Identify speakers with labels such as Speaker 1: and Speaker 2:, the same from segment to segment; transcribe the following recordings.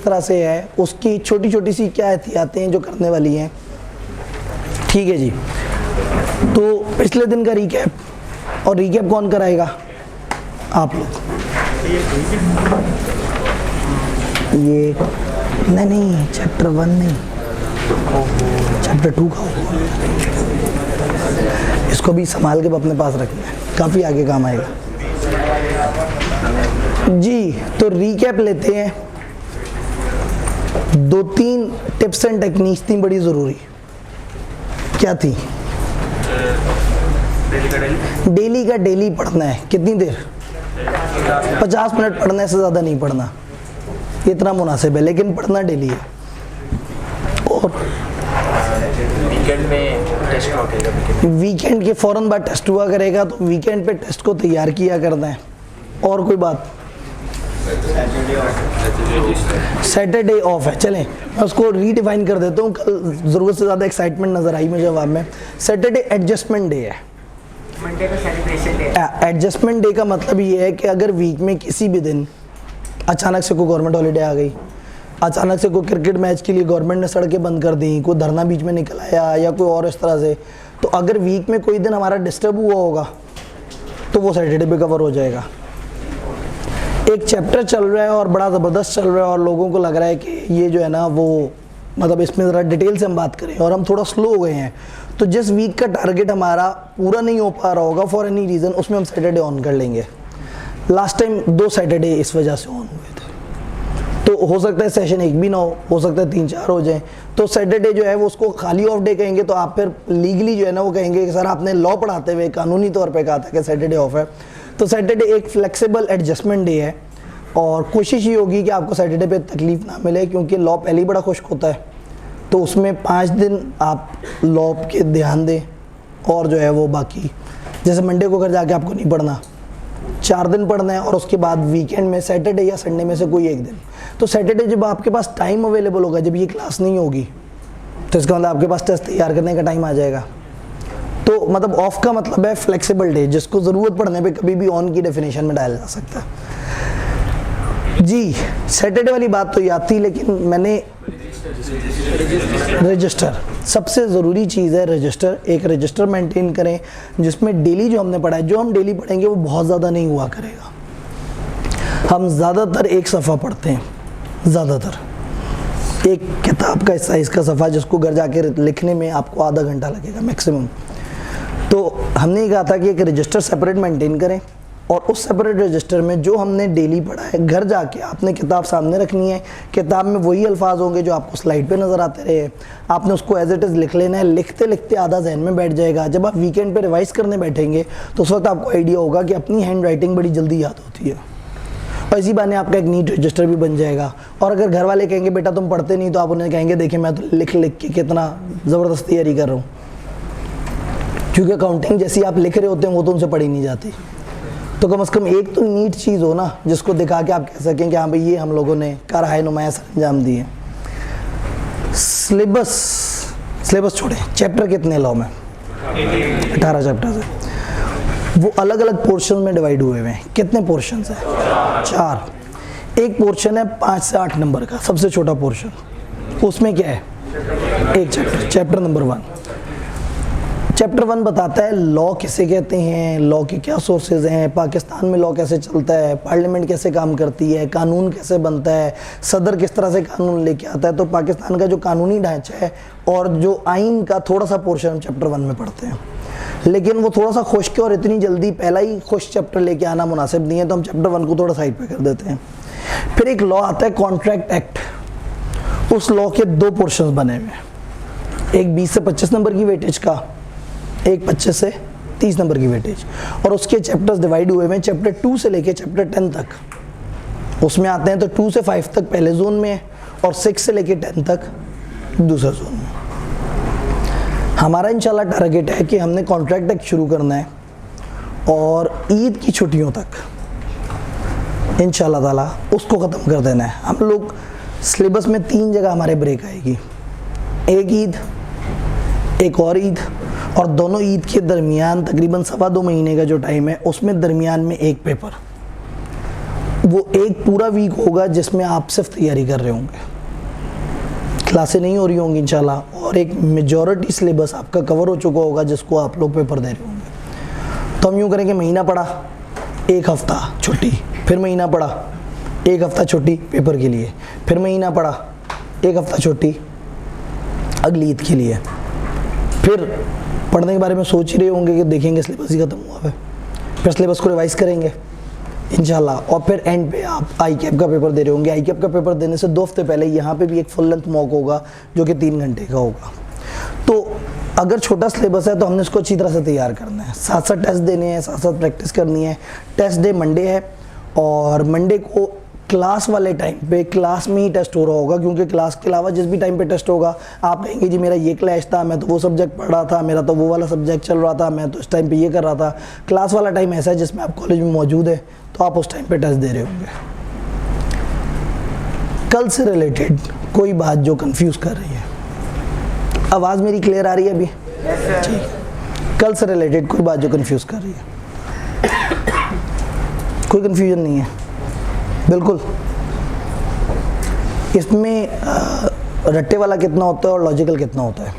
Speaker 1: तरह से है, उसकी छोटी छोटी सी क्या एहतियातें हैं जो करने वाली हैं। ठीक है जी, तो पिछले दिन का रिकैप, और रिकैप कौन कराएगा? आप लोग। ये नहीं चैप्टर 1 नहीं, चैप्टर 2 का होगा। इसको भी संभाल के अपने पास रखना है, काफ़ी आगे काम आएगा जी। तो रिकैप लेते हैं। 2-3 टिप्स एंड टेक्निक्स थी बड़ी ज़रूरी। क्या थी? डेली का डेली पढ़ना है। कितनी देर? 50 मिनट पढ़ना है, से ज़्यादा नहीं पढ़ना, इतना मुनासिब है, लेकिन पढ़ना डेली है। और
Speaker 2: वीकेंड में टेस्ट हुआ करेगा,
Speaker 1: वीकेंड के फ़ौरन बाद टेस्ट हुआ करेगा, तो वीकेंड पे टेस्ट को तैयार किया करना है। और कोई बात? सैटरडे ऑफ है। चलें मैं उसको रीडिफाइन कर देता हूँ, कल ज़रूरत से ज़्यादा एक्साइटमेंट नज़र आई मुझे जवाब में। सैटरडे एडजस्टमेंट डे है,
Speaker 3: मंडे को सेलिब्रेशन डे।
Speaker 1: एडजस्टमेंट डे का मतलब ये है कि अगर वीक में किसी भी दिन अचानक से कोई गवर्नमेंट हॉलीडे आ गई, अचानक से कोई क्रिकेट मैच के लिए गवर्नमेंट ने सड़कें बंद कर दी, कोई धरना बीच में निकल आया या कोई और इस तरह से, तो अगर वीक में कोई दिन हमारा डिस्टर्ब हुआ होगा तो वो सैटरडे पे कवर हो जाएगा। एक चैप्टर चल रहा है और बड़ा ज़बरदस्त चल रहा है और लोगों को लग रहा है कि ये जो है ना वो मतलब इसमें ज़रा डिटेल से हम बात करें, और हम थोड़ा स्लो हो गए हैं, तो जिस वीक का टारगेट हमारा पूरा नहीं हो पा रहा होगा फॉर एनी रीज़न, उसमें हम सैटरडे ऑन कर लेंगे। लास्ट टाइम 2 सैटरडे इस वजह से ऑन हुए थे, तो हो सकता है सेशन 1 भी ना हो सकता है 3-4 हो जाए। तो सैटरडे जो है वो उसको खाली ऑफ डे कहेंगे, तो आप फिर लीगली जो है ना वो कहेंगे कि सर आपने लॉ पढ़ाते हुए कानूनी तौर पे कहा था कि सैटरडे ऑफ है। तो सैटरडे एक फ्लेक्सिबल एडजस्टमेंट डे है, और कोशिश ये होगी कि आपको सैटरडे पे तकलीफ ना मिले, क्योंकि लॉ पहले ही बड़ा खुश्क होता है, तो उसमें 5 दिन आप लॉ के ध्यान दें, और जो है वो बाकी जैसे मंडे को घर जाके आपको नहीं पढ़ना, 4 दिन पढ़ना है, और उसके बाद वीकेंड में सैटरडे या संडे में से कोई एक दिन। तो सैटरडे जब आपके पास टाइम अवेलेबल होगा, जब ये क्लास नहीं होगी, तो इसका मतलब आपके पास टेस्ट तैयार करने का टाइम आ जाएगा। तो मतलब ऑफ का मतलब है फ्लेक्सिबल डे, जिसको ज़रूरत पड़ने पे कभी भी ऑन की डेफिनेशन में डाला जा सकता है जी। सैटरडे वाली बात तो याद थी, लेकिन मैंने रजिस्टर, सबसे ज़रूरी चीज़ है रजिस्टर। एक रजिस्टर मेंटेन करें जिसमें डेली जो हमने पढ़ा है, जो हम डेली पढ़ेंगे वो बहुत ज़्यादा नहीं हुआ करेगा। हम ज़्यादातर एक सफ़ा पढ़ते हैं, ज़्यादातर एक किताब का साइज़ का सफ़ा, जिसको घर जाके लिखने में आपको आधा घंटा लगेगा मैक्सिमम। तो हमने ये कहा था कि एक रजिस्टर सेपरेट मेंटेन करें, और उस सेपरेट रजिस्टर में जो हमने डेली पढ़ा है, घर जाके आपने किताब सामने रखनी है। किताब में वही अल्फाज होंगे जो आपको स्लाइड पे नज़र आते रहे, आपने उसको एज इट इज़ लिख लेना है। लिखते लिखते आधा जहन में बैठ जाएगा। जब आप वीकेंड पे रिवाइज़ करने बैठेंगे तो उस वक्त आपको आइडिया होगा कि अपनी हैंड राइटिंग बड़ी जल्दी याद होती है, और इसी बहाने आपका एक नीट रजिस्टर भी बन जाएगा। और अगर घर वाले कहेंगे बेटा तुम पढ़ते नहीं, तो आप उन्हें कहेंगे देखिए मैं तो लिख लिख के कितना ज़बरदस्त तैयारी कर रहा हूँ, क्योंकि अकाउंटिंग जैसी आप लिख रहे होते हैं वो तो उनसे पढ़ी नहीं जाती। तो कम से कम एक तो नीट चीज़ हो ना, जिसको दिखा के आप कह सकें कि हाँ भाई ये हम लोगों ने कारहाय नुमाया सरंजाम दी है। सिलेबस छोड़े, चैप्टर कितने लॉ में? 18 चैप्टर्स है। वो अलग अलग पोर्शन में डिवाइड हुए हुए हैं। कितने पोर्शन है? 4। एक पोर्शन है 5 से 8 नंबर का, सबसे छोटा पोर्शन। उसमें क्या है? एक चैप्टर, चैप्टर नंबर 1। चैप्टर 1 बताता है लॉ किसे कहते हैं, लॉ के क्या सोर्सेज हैं, पाकिस्तान में लॉ कैसे चलता है, पार्लियामेंट कैसे काम करती है, कानून कैसे बनता है, सदर किस तरह से कानून लेके आता है। तो पाकिस्तान का जो कानूनी ढांचा है और जो आइन का थोड़ा सा पोर्शन हम चैप्टर 1 में पढ़ते हैं, लेकिन वो थोड़ा सा खुश्क है और इतनी जल्दी पहला ही खुश्क चैप्टर लेके आना मुनासिब नहीं है, तो हम चैप्टर 1 को थोड़ा साइड पे कर देते हैं। फिर एक लॉ आता है कॉन्ट्रैक्ट एक्ट। उस लॉ के 2 पोर्शन बने हुए हैं, एक 20 से 25 नंबर की वेटेज का, एक 25 से 30 नंबर की वेटेज, और उसके चैप्टर्स डिवाइड हुए हैं चैप्टर 2 से लेके चैप्टर 10 तक। उसमें आते हैं तो 2 से 5 तक पहले जोन में है, और 6 से लेके 10 तक दूसरे जोन में। हमारा इंशाल्लाह टारगेट है कि हमने कॉन्ट्रैक्ट एक्ट शुरू करना है, और ईद की छुट्टियों तक इंशाल्लाह ताला उसको ख़त्म कर देना है। हम लोग सिलेबस में 3 जगह हमारे ब्रेक आएगी, एक ईद, एक और ईद, और दोनों ईद के दरमियान तकरीबन 2.25 महीने का जो टाइम है, उसमें दरमियान में एक पेपर। वो एक पूरा वीक होगा जिसमें आप सिर्फ तैयारी कर रहे होंगे, क्लासें नहीं हो रही होंगी इंशाल्लाह, और एक मेजॉरिटी सिलेबस आपका कवर हो चुका होगा जिसको आप लोग पेपर दे रहे होंगे। तो हम यूँ करेंगे, महीना पढ़ा, एक हफ्ता छुट्टी, फिर महीना पढ़ा, एक हफ्ता छुट्टी पेपर के लिए, फिर महीना पढ़ा, एक हफ्ता छुट्टी अगली ईद के लिए, फिर पढ़ने के बारे में सोच ही रहे होंगे कि देखेंगे सिलेबस ही ख़त्म हुआ है, फिर सिलेबस को रिवाइज़ करेंगे इंशाल्लाह, और फिर एंड पे आप आई कैप का पेपर दे रहे होंगे। आई कैप का पेपर देने से 2 हफ्ते पहले यहाँ पे भी एक फुल लेंथ मॉक होगा जो कि 3 घंटे का होगा। तो अगर छोटा सिलेबस है तो हमने इसको अच्छी तरह से तैयार करना है, साथ साथ टेस्ट देने हैं, साथ साथ प्रैक्टिस करनी है। टेस्ट डे मंडे है और मंडे को क्लास वाले टाइम पे क्लास में ही टेस्ट हो रहा होगा, क्योंकि क्लास के अलावा जिस भी टाइम पे टेस्ट होगा आप कहेंगे जी मेरा ये क्लास था, मैं तो वो सब्जेक्ट पढ़ रहा था, मेरा तो वो वाला सब्जेक्ट चल रहा था, मैं तो इस टाइम पे ये कर रहा था। क्लास वाला टाइम ऐसा है जिसमें आप कॉलेज में मौजूद है तो आप उस टाइम पे टेस्ट दे रहे होंगे। कल से रिलेटेड कोई बात जो कंफ्यूज कर रही है, आवाज़ मेरी क्लियर आ रही है अभी? ठीक है। कल से रिलेटेड कोई बात जो कंफ्यूज कर रही है, कोई कंफ्यूजन नहीं है बिल्कुल। इसमें रट्टे वाला कितना होता है और लॉजिकल कितना होता है?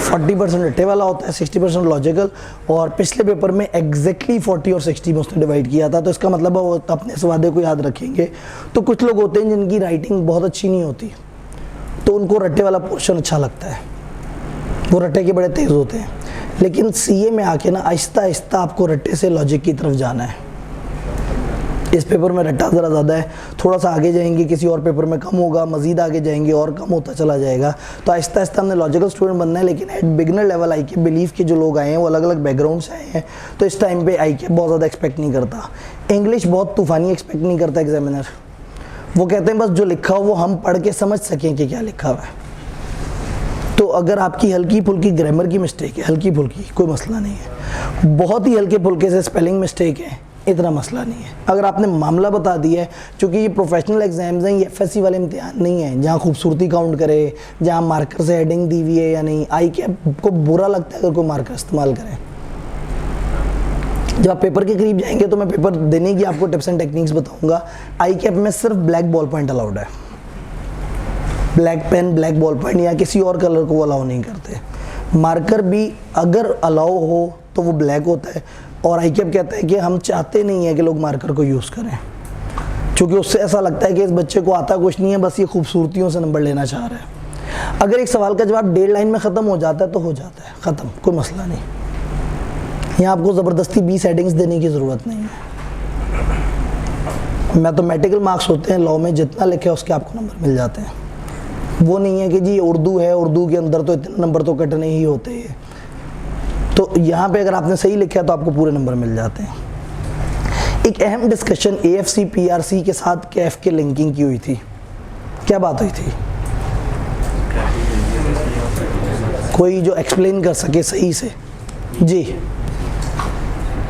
Speaker 1: 40% रट्टे वाला होता है, 60% लॉजिकल। और पिछले पेपर में एग्जैक्टली 40 और 60 में उसने डिवाइड किया था, तो इसका मतलब है वो अपने इस वादे को याद रखेंगे। तो कुछ लोग होते हैं जिनकी राइटिंग बहुत अच्छी नहीं होती, तो उनको रट्टे वाला पोर्शन अच्छा लगता है, वो रट्टे के बड़े तेज़ होते हैं। लेकिन सीए में आके ना आहिस्ता आहिस्ता आपको रट्टे से लॉजिक की तरफ जाना है। इस पेपर में रट्टा ज़रा ज़्यादा है, थोड़ा सा आगे जाएंगे किसी और पेपर में कम होगा, मज़ीद आगे जाएंगे और कम होता चला जाएगा। तो आहिस्ता आहिस्ता हमने लॉजिकल स्टूडेंट बनना है। लेकिन एट बिगनर लेवल आई के बिलीव के जो लोग आए हैं वो अलग अलग बैकग्राउंड से आए हैं, तो इस टाइम पे आई के बहुत ज़्यादा एक्सपेक्ट नहीं करता। इंग्लिश बहुत तूफ़ानी एक्सपेक्ट नहीं करता एग्जामिनर, वो कहते हैं बस जो लिखा हो वो हम पढ़ के समझ सकें कि क्या लिखा हुआ है। तो अगर आपकी हल्की फुल्की ग्रामर की मिस्टेक है, हल्की फुल्की, कोई मसला नहीं है। बहुत ही हल्के फुल्के से स्पेलिंग मिस्टेक है, इतना मसला नहीं है। अगर आपने मामला बता दिया है, क्योंकि ये प्रोफेशनल एग्जाम्स हैं, ये एफएससी वाले इम्तिहान नहीं है जहाँ खूबसूरती काउंट करे, जहाँ मार्कर से हेडिंग दी हुई है या नहीं। आई के को बुरा लगता है अगर कोई मार्कर इस्तेमाल करे। जब आप पेपर के करीब जाएंगे तो मैं पेपर देने की आपको टिप्स एंड टेक्निक्स बताऊंगा। आई कैप में सिर्फ ब्लैक बॉल पॉइंट अलाउड है, black pen, black ball point या किसी और कलर को अलाउ नहीं करते। मार्कर भी अगर अलाउ हो तो वो ब्लैक होता है, और आई कैप कहता है कि हम चाहते नहीं है कि लोग मार्कर को यूज़ करें, क्योंकि उससे ऐसा लगता है कि इस बच्चे को आता कुछ नहीं है, बस ये खूबसूरतियों से नंबर लेना चाह रहा है। अगर एक सवाल का जवाब 1.5 लाइन में ख़त्म हो जाता है तो हो जाता है, ख़त्म, कोई मसला नहीं। यहाँ आपको ज़बरदस्ती 20 हेडिंग्स देने की ज़रूरत नहीं है। मैथमेटिकल मार्क्स होते हैं लॉ में, जितना लिखे उसके आपको नंबर मिल जाते हैं। वो नहीं है कि जी उर्दू है, उर्दू के अंदर तो इतने नंबर तो कटने ही होते हैं। तो यहाँ पे अगर आपने सही लिखा तो आपको पूरे नंबर मिल जाते हैं। एक अहम डिस्कशन एएफसी पीआरसी के साथ कैफ के लिंकिंग की हुई थी, क्या बात हुई थी? कोई जो एक्सप्लेन कर सके सही से? जी,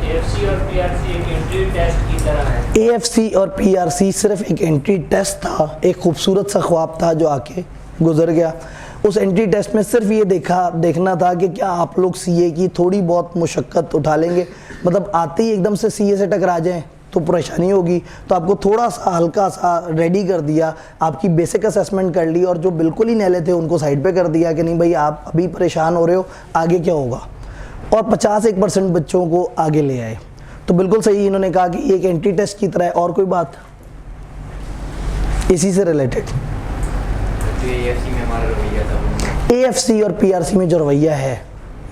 Speaker 4: एएफसी और पीआरसी एक एंट्री टेस्ट की तरह है।
Speaker 1: एएफसी और पीआरसी सिर्फ एक एंट्री टेस्ट था, एक खूबसूरत सा ख्वाब था जो आके गुजर गया। उस एंट्री टेस्ट में सिर्फ ये देखना था कि क्या आप लोग सीए की थोड़ी बहुत मुशक्क़त उठा लेंगे, मतलब आते ही एकदम से सीए से टकरा जाएं तो परेशानी होगी। तो आपको थोड़ा सा हल्का सा रेडी कर दिया, आपकी बेसिक असेसमेंट कर ली, और जो बिल्कुल ही नैले थे उनको साइड पे कर दिया कि नहीं भाई आप अभी परेशान हो रहे हो, आगे क्या होगा। और 51% बच्चों को आगे ले आए। तो बिल्कुल सही इन्होंने कहा कि ये एक एंट्री टेस्ट की तरह है। और कोई बात इसी से रिलेटेड? एएफसी और पीआरसी में जो रवैया है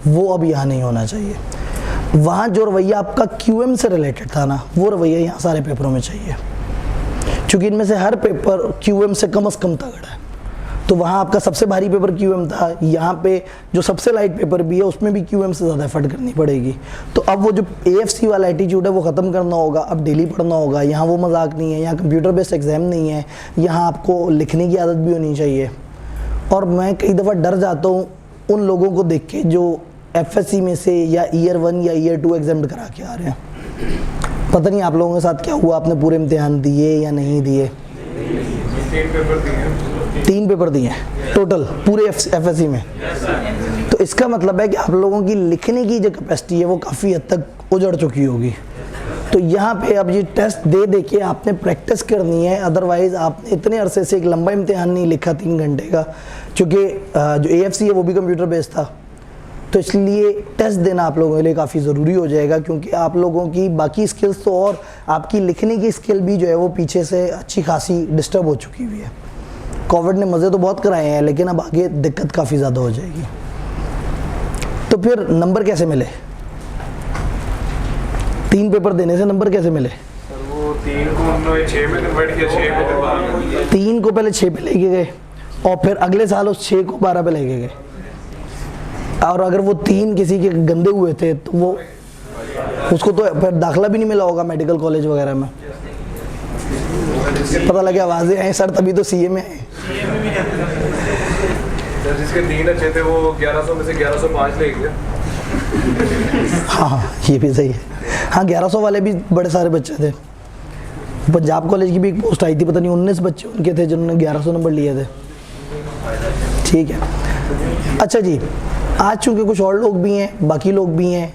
Speaker 1: वो अब यहाँ नहीं होना चाहिए। वहाँ जो रवैया आपका क्यूएम से रिलेटेड था ना, वो रवैया यहाँ सारे पेपरों में चाहिए, क्योंकि इनमें से हर पेपर क्यूएम से कम तगड़ा है। तो वहाँ आपका सबसे भारी पेपर क्यूएम था, यहाँ पे जो सबसे लाइट पेपर भी है उसमें भी क्यूएम से ज़्यादा एफर्ट करनी पड़ेगी। तो अब वो जो एएफसी वाला एटीट्यूड है वो ख़त्म करना होगा, अब डेली पढ़ना होगा। यहाँ वो मजाक नहीं है, यहाँ कंप्यूटर बेस्ड एग्ज़ाम नहीं है, यहाँ आपको लिखने की आदत भी होनी चाहिए। और मैं कई दफ़ा डर जाता हूँ उन लोगों को देख के जो एफएससी में से या ईयर 1 या ईयर 2 एग्जाम करा के आ रहे हैं। पता नहीं आप लोगों के साथ क्या हुआ, आपने पूरे इम्तिहान दिए या नहीं दिए? 3 पेपर दिए टोटल पूरे एफएससी में। तो इसका मतलब है कि आप लोगों की लिखने की जो कैपेसिटी है वो काफ़ी हद तक उजड़ चुकी होगी। तो यहाँ पे अब ये टेस्ट दे दे के आपने प्रैक्टिस करनी है, अदरवाइज आपने इतने अरसे से एक लंबा इम्तिहान नहीं लिखा 3 घंटे का, क्योंकि जो AFC है वो भी कंप्यूटर बेस्ड था, तो इसलिए टेस्ट देना आप लोगों के लिए काफ़ी ज़रूरी हो जाएगा, क्योंकि आप लोगों की बाकी स्किल्स तो और आपकी लिखने की स्किल भी जो है वो पीछे से अच्छी खासी डिस्टर्ब हो चुकी हुई है। कोविड ने मज़े तो बहुत कराए हैं, लेकिन अब आगे दिक्कत काफ़ी ज़्यादा हो जाएगी। तो फिर नंबर कैसे मिले? 3 पेपर देने से नंबर कैसे मिले?
Speaker 5: वो 3 को उन्होंने 6 में कन्वर्ट किया, 6 को फिर 12 में किया।
Speaker 1: 3 को पहले 6 पे लेके गए और फिर अगले साल उस 6 को 12 पे लेके गए। और अगर वो 3 किसी के गंदे हुए थे तो वो उसको तो फिर दाखिला भी नहीं मिला होगा मेडिकल कॉलेज वगैरह में। पता लगे आवाज़ें आई सर तभी तो CA में आए।
Speaker 5: सर जिसके 3 अच्छे थे वो 1100 में से 1105 ले गया।
Speaker 1: हाँ ये भी सही है। हाँ 1100 वाले भी बड़े सारे बच्चे थे। पंजाब कॉलेज की भी एक पोस्ट आई थी, पता नहीं 19 बच्चे उनके थे जिन्होंने 1100 नंबर लिए थे। ठीक है, अच्छा जी, आज चूँकि कुछ और लोग भी हैं, बाकी लोग भी हैं,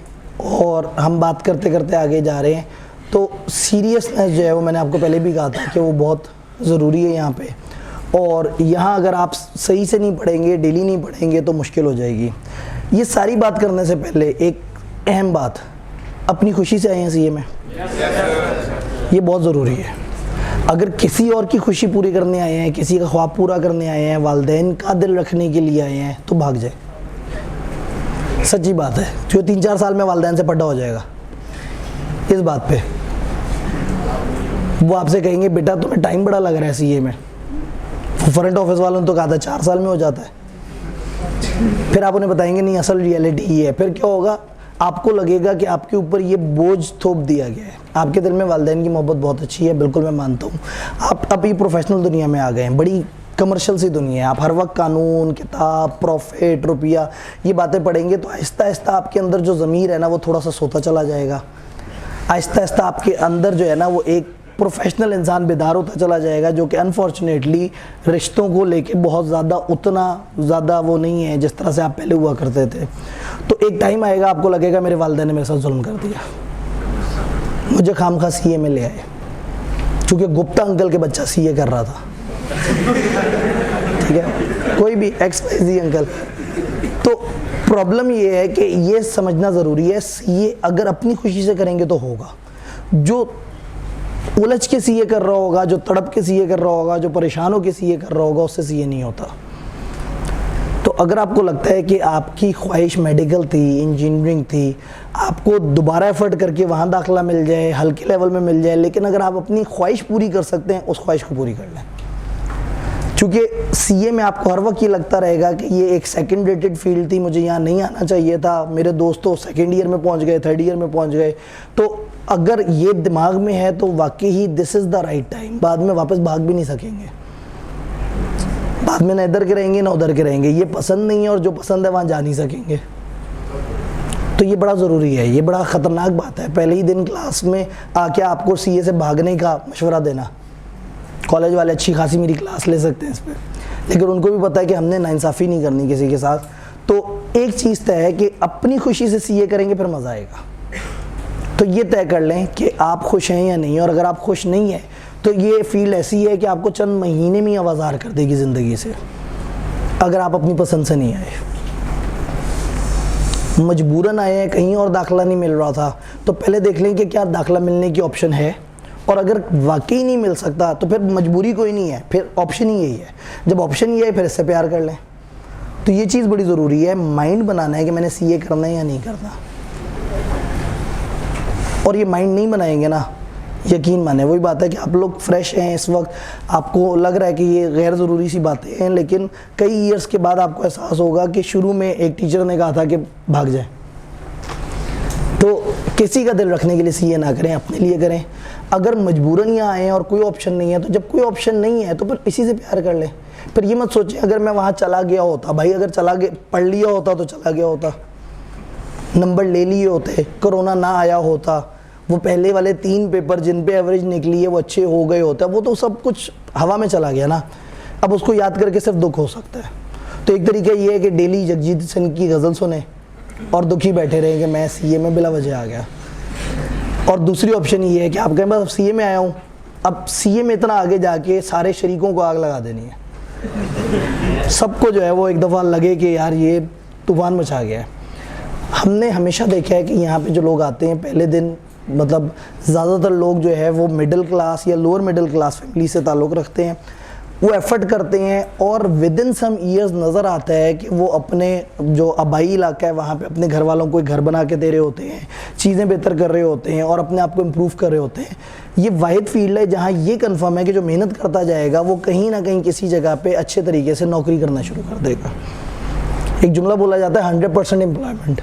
Speaker 1: और हम बात करते करते आगे जा रहे हैं, तो सीरियसनेस जो है वो मैंने आपको पहले भी कहा था कि वो बहुत ज़रूरी है यहाँ पे। और यहाँ अगर आप सही से नहीं पढ़ेंगे, डेली नहीं पढ़ेंगे तो मुश्किल हो जाएगी। ये सारी बात करने से पहले एक अहम बात, अपनी खुशी से आए हैं CA में, ये बहुत ज़रूरी है। अगर किसी और की खुशी पूरी करने आए हैं, किसी का ख्वाब पूरा करने आए हैं, वालिदैन का दिल रखने के लिए आए हैं, तो भाग जाए। सच्ची बात है, जो 3-4 साल में वालिदैन से पड्डा हो जाएगा इस बात पे। वो आपसे कहेंगे बेटा तुम्हें टाइम बड़ा लग रहा है CA में, फ्रंट ऑफिस वालों ने तो कहा था 4 साल में हो जाता है। फिर आप उन्हें बताएंगे नहीं असल रियलिटी ये है। फिर क्या होगा, आपको लगेगा कि आपके ऊपर ये बोझ थोप दिया गया है। आपके दिल में वालिदैन की मोहब्बत बहुत अच्छी है, बिल्कुल मैं मानता हूँ। आप अब ये प्रोफेशनल दुनिया में आ गए हैं, बड़ी कमर्शियल सी दुनिया है। आप हर वक्त कानून, किताब, प्रॉफिट, रुपया, ये बातें पढ़ेंगे तो आहिस्ता आहिस्ता आपके अंदर जो ज़मीर है ना वो थोड़ा सा सोता चला जाएगा। आहिस्ता आहिस्ता आपके अंदर जो है ना वो एक प्रोफेशनल इंसान बेदार होता चला जाएगा, जो कि अनफॉर्चुनेटली रिश्तों को लेके बहुत ज़्यादा उतना ज़्यादा वो नहीं है जिस तरह से आप पहले हुआ करते थे। तो एक टाइम आएगा आपको लगेगा मेरे वालिदैन ने मेरे साथ जुल्म कर दिया, मुझे खामखा CA में ले आए, क्योंकि गुप्ता अंकल के बच्चा CA कर रहा था। ठीक है, कोई भी XYZ अंकल। तो प्रॉब्लम ये है कि ये समझना ज़रूरी है, CA अगर अपनी खुशी से करेंगे तो होगा। जो उलझ के CA कर रहा होगा, जो तड़प के CA कर रहा होगा, जो परेशान हो के CA कर रहा होगा, उससे CA नहीं होता। तो अगर आपको लगता है कि आपकी ख्वाहिश मेडिकल थी, इंजीनियरिंग थी, आपको दोबारा एफर्ट करके वहाँ दाखिला मिल जाए, हल्के लेवल में मिल जाए, लेकिन अगर आप अपनी ख्वाहिश पूरी कर सकते हैं उस ख्वाहिश को पूरी कर लें। क्योंकि CA में आपको हर वक्त ये लगता रहेगा कि ये एक सेकंड रेटेड फील्ड थी, मुझे यहाँ नहीं आना चाहिए था, मेरे दोस्त तो 2nd ईयर में पहुँच गए, 3rd ईयर में पहुँच गए। तो अगर ये दिमाग में है तो वाकई ही this is the right time. बाद में वापस भाग भी नहीं सकेंगे, बाद में ना इधर के रहेंगे ना उधर के रहेंगे। ये पसंद नहीं है और जो पसंद है वहाँ जा नहीं सकेंगे। तो ये बड़ा ज़रूरी है, ये बड़ा ख़तरनाक बात है। पहले ही दिन क्लास में आके आपको CA से भागने का मशवरा देना। कॉलेज वाले अच्छी खासी मेरी क्लास ले सकते हैं इस पर, लेकिन उनको भी पता है कि हमने नाइंसाफ़ी नहीं करनी किसी के साथ। तो एक चीज़ तय है कि अपनी खुशी से CA करेंगे फिर मज़ा आएगा। तो ये तय कर लें कि आप खुश हैं या नहीं, और अगर आप खुश नहीं हैं तो ये फील्ड ऐसी है कि आपको चंद महीने में आवाज़ार कर देगी ज़िंदगी से, अगर आप अपनी पसंद से नहीं आए। मजबूरन आए हैं, कहीं और दाखिला नहीं मिल रहा था, तो पहले देख लें कि क्या दाखिला मिलने की ऑप्शन है, और अगर वाकई नहीं मिल सकता तो फिर मजबूरी कोई नहीं है, फिर ऑप्शन ही यही है। जब ऑप्शन ये है फिर इससे प्यार कर लें। तो ये चीज़ बड़ी ज़रूरी है, माइंड बनाना है कि मैंने CA करना है या नहीं करना। और ये माइंड नहीं बनाएंगे ना, यकीन माने वही बात है कि आप लोग फ्रेश हैं इस वक्त, आपको लग रहा है कि ये गैर ज़रूरी सी बातें हैं, लेकिन कई ईयर्स के बाद आपको एहसास होगा कि शुरू में एक टीचर ने कहा था कि भाग जाए। तो किसी का दिल रखने के लिए CA ना करें, अपने लिए करें। अगर मजबूरन यहाँ आए हैं और कोई ऑप्शन नहीं है, तो जब कोई ऑप्शन नहीं है तो फिर इसी से प्यार कर लें। फिर ये मत सोचें अगर मैं वहाँ चला गया होता, भाई अगर चला गया, पढ़ लिया होता तो चला गया होता, नंबर ले लिए होते, कोरोना ना आया होता, वो पहले वाले 3 पेपर जिन पे एवरेज निकली है वो अच्छे हो गए होते, वो तो सब कुछ हवा में चला गया ना। अब उसको याद करके सिर्फ दुख हो सकता है। तो एक तरीका ये है कि डेली जगजीत सिंह की गज़ल सुने और दुखी बैठे रहे कि मैं CA में बिला वजह आ गया। और दूसरी ऑप्शन ये है कि आप कहें बस अब सीए में आया हूँ, अब सीए में इतना आगे जाके सारे शरीकों को आग लगा देनी है, सबको जो है वो एक दफ़ा लगे कि यार ये तूफान मचा गया है। हमने हमेशा देखा है कि यहाँ पे जो लोग आते हैं पहले दिन, मतलब ज़्यादातर लोग जो है वो मिडिल क्लास या लोअर मिडिल क्लास फैमिली से ताल्लुक़ रखते हैं, वो एफर्ट करते हैं और विद इन सम ईयर्स नज़र आता है कि वो अपने जो आबाई इलाका है वहाँ पे अपने घर वालों को एक घर बना के दे रहे होते हैं, चीज़ें बेहतर कर रहे होते हैं और अपने आप को इम्प्रूव कर रहे होते हैं। ये वाहिद फील्ड है जहाँ ये कंफर्म है कि जो मेहनत करता जाएगा वो कहीं ना कहीं किसी जगह पे अच्छे तरीके से नौकरी करना शुरू कर देगा। एक जुमला बोला जाता है 100% एम्प्लॉयमेंट,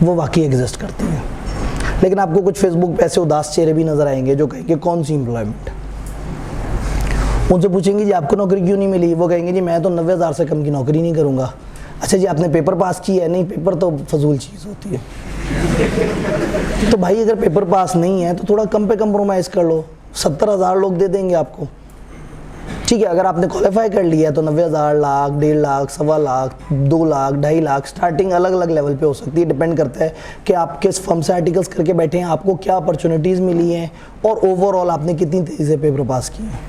Speaker 1: वो वाकई एग्जिस्ट करती है। लेकिन आपको कुछ फेसबुक पे ऐसे उदास चेहरे भी नज़र आएंगे जो कहेंगे कौन सी एम्प्लॉयमेंट। उनसे पूछेंगे जी आपको नौकरी क्यों नहीं मिली, वो कहेंगे जी मैं तो 90,000 से कम की नौकरी नहीं करूँगा। अच्छा जी आपने पेपर पास किया है? नहीं, पेपर तो फजूल चीज़ होती है। तो भाई अगर पेपर पास नहीं है तो थोड़ा कम पे कंप्रोमाइज़ कर लो, 70,000 लोग दे देंगे आपको, ठीक है। अगर आपने क्वालिफाई कर लिया है तो 90,000, लाख, 1.5 लाख, 1.25 लाख, 2 लाख, 2.5 लाख, स्टार्टिंग अलग अलग लेवल पे हो सकती है। डिपेंड करता है कि आप किस फर्म से आर्टिकल्स करके बैठे हैं, आपको क्या अपॉर्चुनिटीज़ मिली हैं और ओवरऑल आपने कितनी तेज़ी से पेपर पास किए हैं।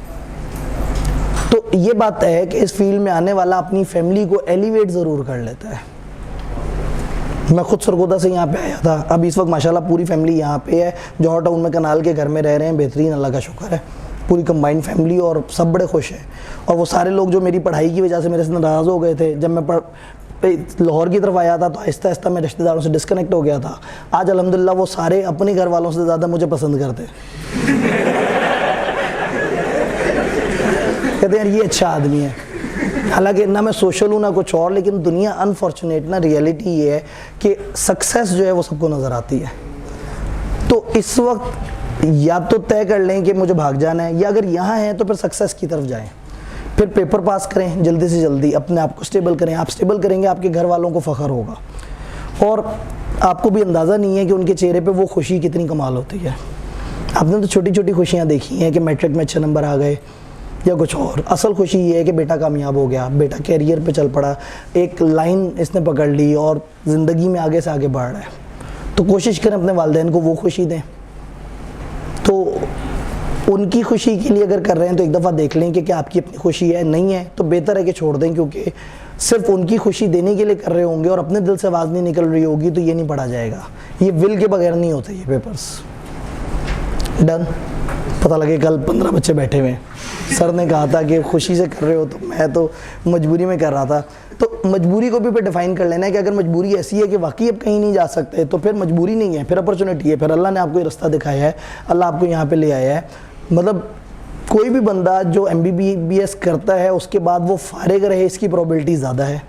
Speaker 1: तो ये बात है कि इस फील्ड में आने वाला अपनी फैमिली को एलिवेट ज़रूर कर लेता है। मैं खुद सरगोदा से यहाँ पे आया था, अब इस वक्त माशाल्लाह पूरी फैमिली यहाँ पे है, जौहर टाउन में कनाल के घर में रह रहे हैं, बेहतरीन, अल्लाह का शुक्र है, पूरी कंबाइंड फैमिली और सब बड़े खुश हैं। और वो सारे लोग जो मेरी पढ़ाई की वजह से मेरे से नाराज़ हो गए थे, जब मैं लाहौर की तरफ आया था तो आहिस्ता आहिस्ता मैं रिश्तेदारों से डिस्कनेक्ट हो गया था। आज अल्हम्दुलिल्लाह वो सारे अपने घर वालों से ज़्यादा मुझे पसंद करते हैं। कहते हैं यार ये अच्छा आदमी है। हालांकि ना मैं सोशल हूँ ना कुछ और, लेकिन दुनिया अनफॉर्चुनेट ना रियलिटी ये है कि सक्सेस जो है वो सबको नज़र आती है। तो इस वक्त या तो तय कर लें कि मुझे भाग जाना है, या अगर यहाँ हैं तो फिर सक्सेस की तरफ जाएं, फिर पेपर पास करें जल्दी से जल्दी, अपने आप को स्टेबल करें। आप स्टेबल करेंगे आपके घर वालों को फ़ख्र होगा और आपको भी अंदाज़ा नहीं है कि उनके चेहरे पे वो खुशी कितनी कमाल होती है। आपने तो छोटी छोटी खुशियाँ देखी हैं कि मैट्रिक में अच्छे नंबर आ गए या कुछ और, असल खुशी ये है कि बेटा कामयाब हो गया, बेटा कैरियर पे चल पड़ा, एक लाइन इसने पकड़ ली और ज़िंदगी में आगे से आगे बढ़ रहा है। तो कोशिश करें अपने वालिदैन को वो खुशी दें। तो उनकी खुशी के लिए अगर कर रहे हैं तो एक दफ़ा देख लें कि क्या आपकी अपनी खुशी है, नहीं है तो बेहतर है कि छोड़ दें, क्योंकि सिर्फ उनकी खुशी देने के लिए कर रहे होंगे और अपने दिल से आवाज़ नहीं निकल रही होगी तो ये नहीं पढ़ा जाएगा। ये विल के बगैर नहीं होते ये पेपर्स। डन। पता लगे कल 15 बच्चे बैठे हुए हैं, सर ने कहा था कि खुशी से कर रहे हो, तो मैं तो मजबूरी में कर रहा था। तो मजबूरी को भी पे डिफाइन कर लेना है कि अगर मजबूरी ऐसी है कि वाकई अब कहीं नहीं जा सकते तो फिर मजबूरी नहीं है, फिर अपॉर्चुनिटी है, फिर अल्लाह ने आपको ये रास्ता दिखाया है, अल्लाह आपको यहाँ पे ले आया है। मतलब कोई भी बंदा जो MBBS करता है उसके बाद वो फारिग रहे इसकी प्रोबेबिलिटी ज़्यादा है।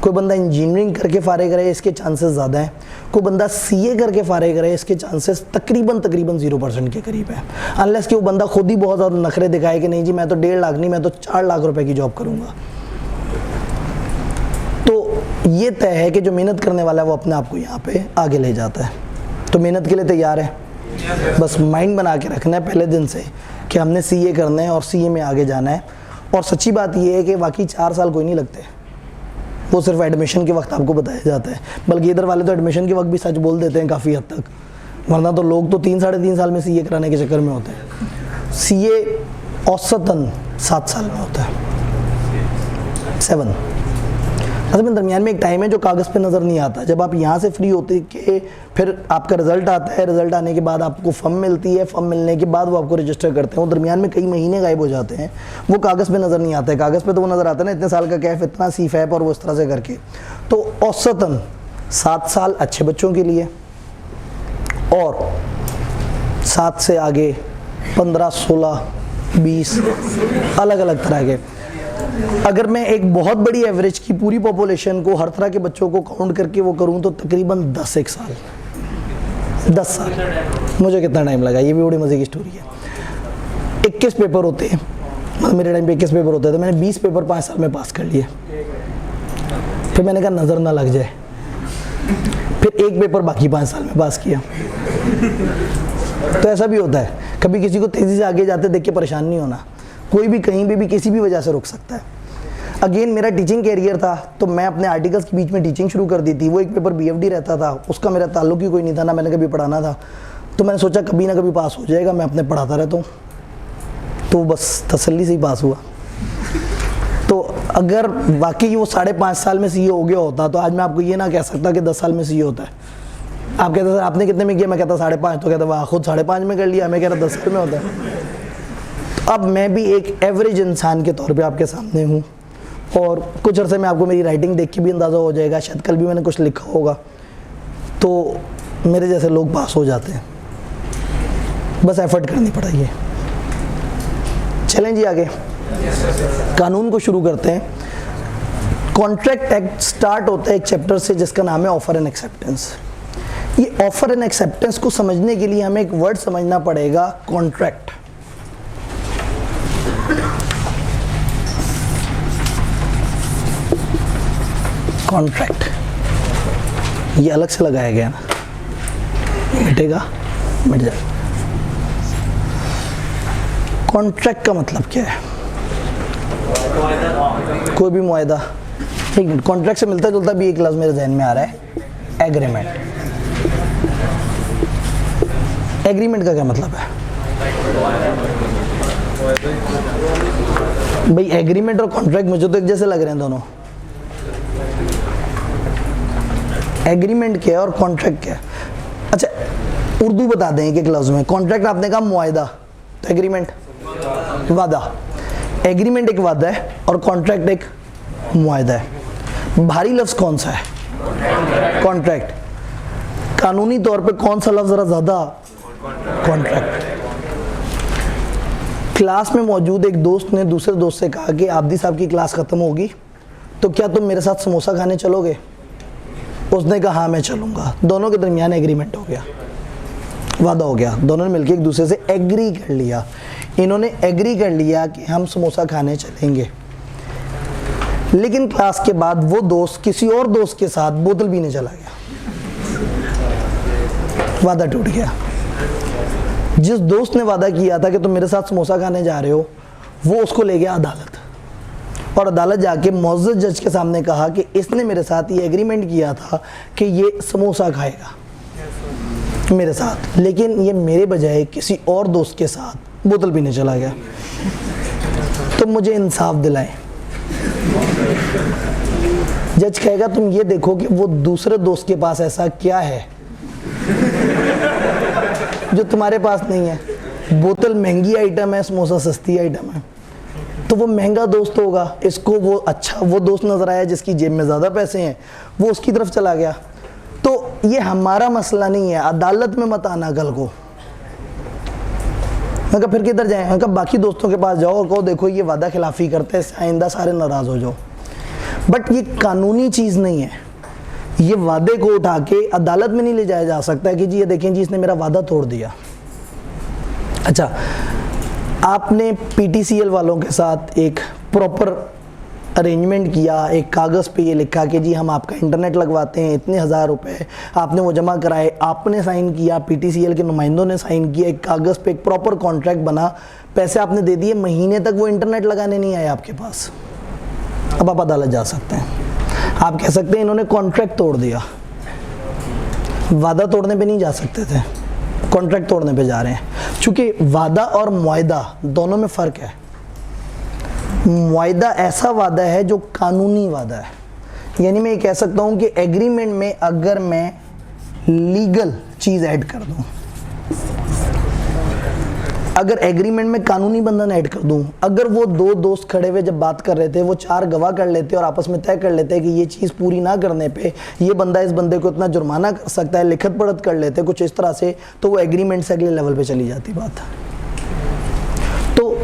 Speaker 1: कोई बंदा इंजीनियरिंग करके फारिग रहे इसके चांसेस ज़्यादा हैं। कोई बंदा CA करके फारिग रहे इसके चांसेस तकरीबन 0% के करीब है, अनलेस कि वो बंदा खुद ही बहुत ज़्यादा नखरे दिखाए कि नहीं जी मैं तो 1.5 लाख नहीं, मैं तो 4 लाख रुपए की जॉब करूँगा। तो ये तय है कि जो मेहनत करने वाला है वो अपने आप को यहाँ पे आगे ले जाता है। तो मेहनत के लिए तैयार है, बस माइंड बना के रखना है पहले दिन से कि हमने CA करना है और CA में आगे जाना है। और सच्ची बात ये है कि वाकई 4 साल कोई नहीं लगते, वो सिर्फ एडमिशन के वक्त आपको बताया जाता है। बल्कि इधर वाले तो एडमिशन के वक्त भी सच बोल देते हैं काफ़ी हद तक, वरना तो लोग तो 3-3.5 साल में CA कराने के चक्कर में होते हैं। CA औसतन 7 साल में होता है, 7। असल में दरमियान में एक टाइम है जो कागज़ पे नज़र नहीं आता। जब आप यहाँ से फ्री होते कि फिर आपका रिज़ल्ट आता है, रिज़ल्ट आने के बाद आपको फॉर्म मिलती है, फॉर्म मिलने के बाद वो आपको रजिस्टर करते हैं। वो दरमियान में कई महीने गायब हो जाते हैं, वो कागज़ पे नज़र नहीं आता है। कागज़ पे तो वो नज़र आता है ना इतने साल का कैफ, इतना CFAP और वो इस तरह से करके। तो औसतन 7 साल अच्छे बच्चों के लिए और 7 से आगे 15, 16, 20 अलग अलग तरह के। अगर मैं एक बहुत बड़ी एवरेज की पूरी पॉपुलेशन को, हर तरह के बच्चों को काउंट करके वो करूं तो तकरीबन 10 साल। मुझे कितना टाइम लगा, ये भी बड़ी मज़े की स्टोरी है। 21 पेपर होते हैं, मतलब मेरे टाइम पे 21 पेपर होते थे, मैंने 20 पेपर 5 साल में पास कर लिए। फिर मैंने कहा नज़र ना लग जाए, फिर एक पेपर बाकी 5 साल में पास किया। तो ऐसा भी होता है, कभी किसी को तेज़ी से आगे जाते देख के परेशान नहीं होना। कोई भी कहीं भी किसी भी वजह से रुक सकता है। अगेन मेरा टीचिंग कैरियर था तो मैं अपने आर्टिकल्स के बीच में टीचिंग शुरू कर दी थी। वो एक पेपर BFD रहता था, उसका मेरा ताल्लुक ही कोई नहीं था, ना मैंने कभी पढ़ाना था। तो मैंने सोचा कभी ना कभी पास हो जाएगा, मैं अपने पढ़ाता रहता हूँ, तो बस तसल्ली से ही पास हुआ। तो अगर वाकई वो 5.5 साल में सीए हो गया होता तो आज मैं आपको ये ना कह सकता कि 10 साल में सीए होता है। आप कहते सर आपने कितने में किया, मैं कहता 5.5, तो कहता वाह खुद 5.5 में कर लिया, मैं कह रहा 10 साल में होता है। तो अब मैं भी एक एवरेज इंसान के तौर पे आपके सामने हूँ, और कुछ अर्से में आपको मेरी राइटिंग देख के भी अंदाज़ा हो जाएगा, शायद कल भी मैंने कुछ लिखा होगा, तो मेरे जैसे लोग पास हो जाते हैं, बस एफर्ट करनी पड़ेगी। चलें जी आगे, कानून को शुरू करते हैं। कॉन्ट्रैक्ट एक्ट स्टार्ट होता है एक चैप्टर से जिसका नाम है ऑफर एंड एक्सेप्टेंस। ये ऑफर एंड एक्सेप्टेंस को समझने के लिए हमें एक वर्ड समझना पड़ेगा, कॉन्ट्रैक्ट। कॉन्ट्रैक्ट ये अलग से लगाया गया ना, मिटेगा, मिट जाएगा। कॉन्ट्रैक्ट का मतलब क्या है? कोई भी मुआहदा, एक मिनट, कॉन्ट्रैक्ट से मिलता जुलता भी एक लफ्ज़ मेरे जहन में आ रहा है, एग्रीमेंट। एग्रीमेंट का क्या मतलब है भाई? एग्रीमेंट और कॉन्ट्रैक्ट मुझे तो एक जैसे लग रहे हैं दोनों। एग्रीमेंट क्या है और कॉन्ट्रैक्ट क्या है? अच्छा उर्दू बता दें एक लफ्ज़ में। कॉन्ट्रैक्ट आपने कहा मुआहदा, तो एग्रीमेंट वादा। एग्रीमेंट एक वादा है और कॉन्ट्रैक्ट एक मुआहदा है। भारी लफ्ज़ कौन सा है? कॉन्ट्रैक्ट। कानूनी तौर पे कौन सा लफ्ज़ ज़रा ज़्यादा? कॉन्ट्रैक्ट। क्लास में मौजूद एक दोस्त ने दूसरे दोस्त से कहा कि आबदी साहब की क्लास ख़त्म होगी तो क्या तुम मेरे साथ समोसा खाने चलोगे? उसने कहा हाँ मैं चलूँगा। दोनों के दरमियान एग्रीमेंट हो गया, वादा हो गया, दोनों ने मिलकर एक दूसरे से एग्री कर लिया। इन्होंने एग्री कर लिया कि हम समोसा खाने चलेंगे, लेकिन क्लास के बाद वो दोस्त किसी और दोस्त के साथ बोतल पीने चला गया, वादा टूट गया। जिस दोस्त ने वादा किया था कि तुम मेरे साथ समोसा खाने जा रहे हो, वो उसको ले गया अदालत, और अदालत जाके मुअज़्ज़ज़ जज के सामने कहा कि इसने मेरे साथ ये एग्रीमेंट किया था कि ये समोसा खाएगा मेरे साथ, लेकिन ये मेरे बजाय किसी और दोस्त के साथ बोतल पीने चला गया, तो मुझे इंसाफ दिलाएं। जज कहेगा तुम ये देखो कि वो दूसरे दोस्त के पास ऐसा क्या है जो तुम्हारे पास नहीं है। बोतल महंगी आइटम है, समोसा सस्ती आइटम है, तो वो महंगा दोस्त होगा, इसको वो दोस्त नजर आया जिसकी जेब में ज़्यादा पैसे हैं, वो उसकी तरफ चला गया। तो ये हमारा मसला नहीं है, अदालत में मत आना कल को। मैं कहा फिर किधर जाएं? मैं कहा बाकी दोस्तों के पास जाओ और कहो देखो ये वादा खिलाफी करते हैं, आइंदा सारे नाराज़ हो जाओ। बट ये कानूनी चीज़ नहीं है, ये वादे को उठा के अदालत में नहीं ले जाया जा सकता है कि जी ये देखें जी इसने मेरा वादा तोड़ दिया। अच्छा, आपने पीटीसीएल वालों के साथ एक प्रॉपर अरेंजमेंट किया, एक कागज़ पे ये लिखा कि जी हम आपका इंटरनेट लगवाते हैं, इतने 1000 रुपये, आपने वो जमा कराए, आपने साइन किया, पीटीसीएल के नुमाइंदों ने साइन किया, एक कागज़ पे एक प्रॉपर कॉन्ट्रैक्ट बना, पैसे आपने दे दिए, महीने तक वो इंटरनेट लगाने नहीं आए आपके पास। अब आप अदालत जा सकते हैं, आप कह सकते हैं इन्होंने कॉन्ट्रैक्ट तोड़ दिया। वादा तोड़ने पे नहीं जा सकते थे, कॉन्ट्रैक्ट तोड़ने पे जा रहे हैं। चूँकि वादा और मुआहदा दोनों में फ़र्क है। मुआहदा ऐसा वादा है जो कानूनी वादा है, यानी मैं ये कह सकता हूँ कि एग्रीमेंट में अगर मैं लीगल चीज़ ऐड कर दूँ, अगर एग्रीमेंट में कानूनी बंधन ऐड कर दूं, अगर वो दो दोस्त खड़े हुए जब बात कर रहे थे वो 4 गवाह कर लेते और आपस में तय कर लेते कि ये चीज़ पूरी ना करने पे ये बंदा इस बंदे को इतना जुर्माना कर सकता है, लिखत पढ़त कर लेते कुछ इस तरह से, तो वो एग्रीमेंट से अगले लेवल पे चली जाती बात। तो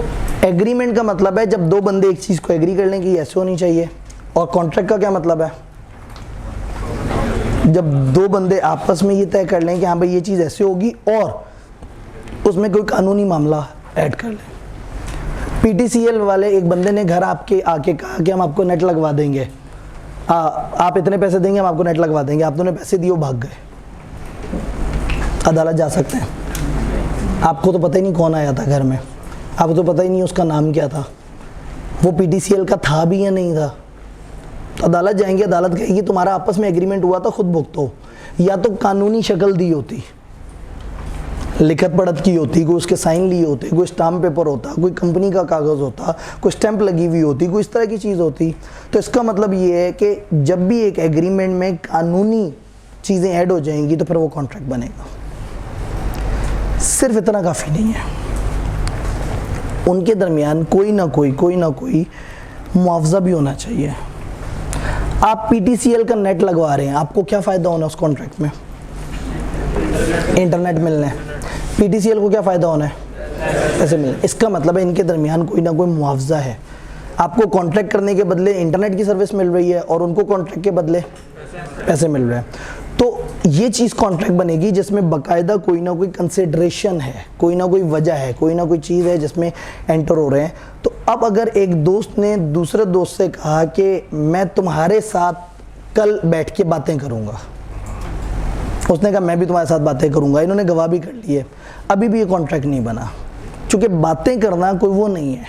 Speaker 1: एग्रीमेंट का मतलब है जब दो बंदे एक चीज़ को एग्री कर लें कि ऐसे होनी चाहिए। और कॉन्ट्रैक्ट का क्या मतलब है? जब दो बंदे आपस में ये तय कर लें कि हाँ भाई ये चीज़ ऐसे होगी और उसमें कोई कानूनी मामला ऐड कर लें। पीटीसीएल वाले एक बंदे ने घर आपके आके कहा कि हम आपको नेट लगवा देंगे, आप इतने पैसे देंगे हम आपको नेट लगवा देंगे, आप दोनों पैसे दिए, भाग गए, अदालत जा सकते हैं। आपको तो पता ही नहीं कौन आया था घर में, आपको तो पता ही नहीं उसका नाम क्या था, वो पीटीसीएल का था भी या नहीं था, तो अदालत जाएंगे, अदालत कहेगी तुम्हारा आपस में एग्रीमेंट हुआ था खुद भुगतो, या तो कानूनी शक्ल दी होती, लिखत पढ़त की होती, कोई उसके साइन लिए होते, कोई स्टाम्प पेपर होता, कोई कंपनी का कागज़ होता, कोई स्टैंप लगी हुई होती, कोई इस तरह की चीज़ होती। तो इसका मतलब ये है कि जब भी एक एग्रीमेंट में कानूनी चीज़ें ऐड हो जाएंगी तो फिर वो कॉन्ट्रैक्ट बनेगा। सिर्फ इतना काफ़ी नहीं है, उनके दरमियान कोई ना कोई मुआवजा भी होना चाहिए। आप PTCL का नेट लगवा रहे हैं, आपको क्या फ़ायदा होना है उस कॉन्ट्रैक्ट में? इंटरनेट मिलना है। PTCL को क्या फ़ायदा होना है? पैसे मिलने। इसका मतलब है इनके दरमियान कोई ना कोई मुआवजा है। आपको कॉन्ट्रैक्ट करने के बदले इंटरनेट की सर्विस मिल रही है और उनको कॉन्ट्रैक्ट के बदले पैसे मिल रहे हैं। तो ये चीज़ कॉन्ट्रैक्ट बनेगी जिसमें बाकायदा कोई ना कोई कंसिडरेशन है, कोई ना कोई वजह है, कोई ना कोई चीज़ है जिसमें एंटर हो रहे हैं। तो अब अगर एक दोस्त ने दूसरे दोस्त से कहा कि मैं तुम्हारे साथ कल बैठ के बातें करूँगा, उसने कहा मैं भी तुम्हारे साथ बातें करूँगा, इन्होंने गवाह भी कर ली है, अभी भी ये कॉन्ट्रैक्ट नहीं बना, क्योंकि बातें करना कोई वो नहीं है,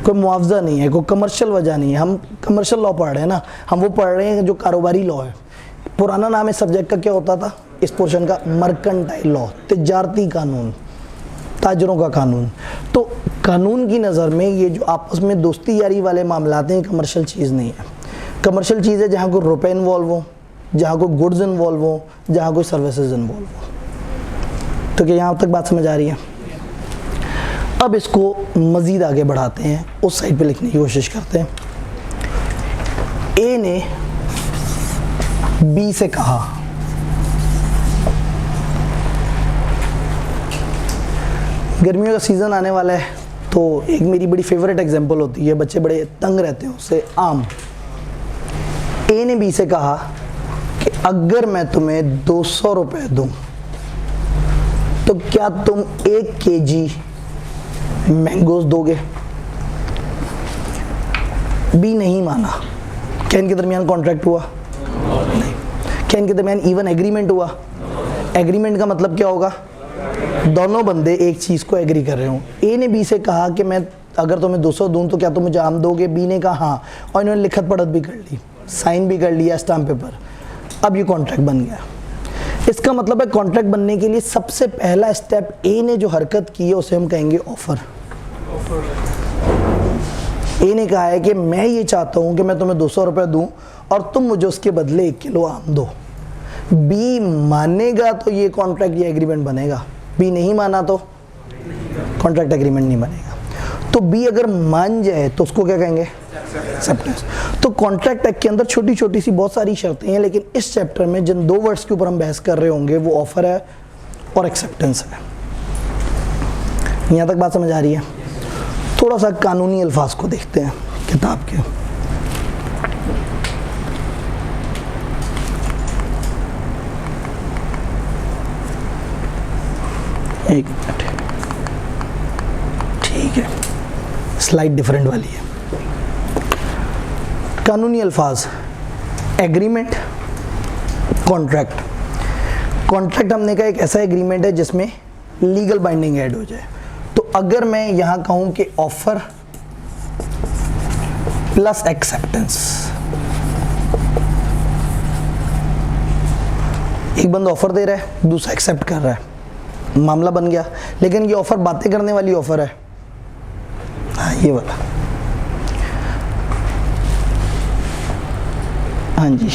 Speaker 1: कोई मुआवजा नहीं है, कोई कमर्शियल वजह नहीं है। हम कमर्शियल लॉ पढ़ रहे हैं ना, हम वो पढ़ रहे हैं जो कारोबारी लॉ है। पुराना नाम इस सब्जेक्ट का क्या होता था इस पोर्शन का? मर्केंटाइल लॉ, तिजारती कानून, ताजरों का कानून। तो कानून की नज़र में ये जो आपस में दोस्ती यारी वाले मामलात हैं, कमर्शियल चीज़ नहीं है। कमर्शियल चीज़ है जहाँ कोई रुपए इन्वॉल्व हो, जहाँ कोई गुड्स इन्वॉल्व हो, जहाँ कोई सर्विसेज इन्वॉल्व हो। तो क्या यहाँ तक बात समझ आ रही है? अब इसको मज़ीद आगे बढ़ाते हैं, उस साइड पे लिखने की कोशिश करते हैं। ए ने बी से कहा गर्मियों का सीज़न आने वाला है, तो एक मेरी बड़ी फेवरेट एग्जांपल होती है, बच्चे बड़े तंग रहते हैं उससे, आम। ए ने बी से कहा कि अगर मैं तुम्हें 200 रुपये दूं तो क्या तुम 1 kg मैंगोज दोगे? बी नहीं माना। क्या इनके दरमियान कॉन्ट्रैक्ट हुआ? नहीं। क्या इनके दरमियान इवन एग्रीमेंट हुआ? एग्रीमेंट का मतलब क्या होगा? दोनों बंदे एक चीज़ को एग्री कर रहे हो। ए ने बी से कहा कि मैं अगर तुम्हें 200 दूं तो क्या तुम मुझे आम दोगे? बी ने कहा हाँ, और इन्होंने लिखत पढ़त भी कर ली, साइन भी कर लिया स्टाम्प पेपर। अब ये कॉन्ट्रैक्ट बन गया। इसका मतलब है कॉन्ट्रैक्ट बनने के लिए सबसे पहला स्टेप ए ने जो हरकत की है उसे हम कहेंगे ऑफर। ए ने कहा है कि मैं ये चाहता हूं कि मैं तुम्हें 200 रुपये दूं और तुम मुझे उसके बदले 1 किलो आम दो। बी मानेगा तो ये कॉन्ट्रैक्ट, ये एग्रीमेंट बनेगा। बी नहीं माना तो कॉन्ट्रैक्ट एग्रीमेंट नहीं बनेगा। तो बी अगर मान जाए तो उसको क्या कहेंगे? एक्सेप्टेंस। तो कॉन्ट्रैक्ट एक्ट के अंदर छोटी छोटी सी बहुत सारी शर्तें हैं, लेकिन इस चैप्टर में जिन 2 वर्ड्स के ऊपर हम बहस कर रहे होंगे वो ऑफर है और एक्सेप्टेंस है। यहाँ तक बात समझ आ रही है? थोड़ा सा कानूनी अल्फाज को देखते हैं किताब के। एक मिनट, ठीक है, स्लाइड डिफरेंट वाली है। कानूनी अल्फाज, एग्रीमेंट, कॉन्ट्रैक्ट। कॉन्ट्रैक्ट हमने कहा एक ऐसा एग्रीमेंट है जिसमें लीगल बाइंडिंग ऐड हो जाए। तो अगर मैं यहां कहूं कि ऑफर प्लस एक्सेप्टेंस, एक बंदा ऑफर दे रहा है, दूसरा एक्सेप्ट कर रहा है, मामला बन गया। लेकिन ये ऑफर बातें करने वाली ऑफर है, हाँ ये वाला, हाँ जी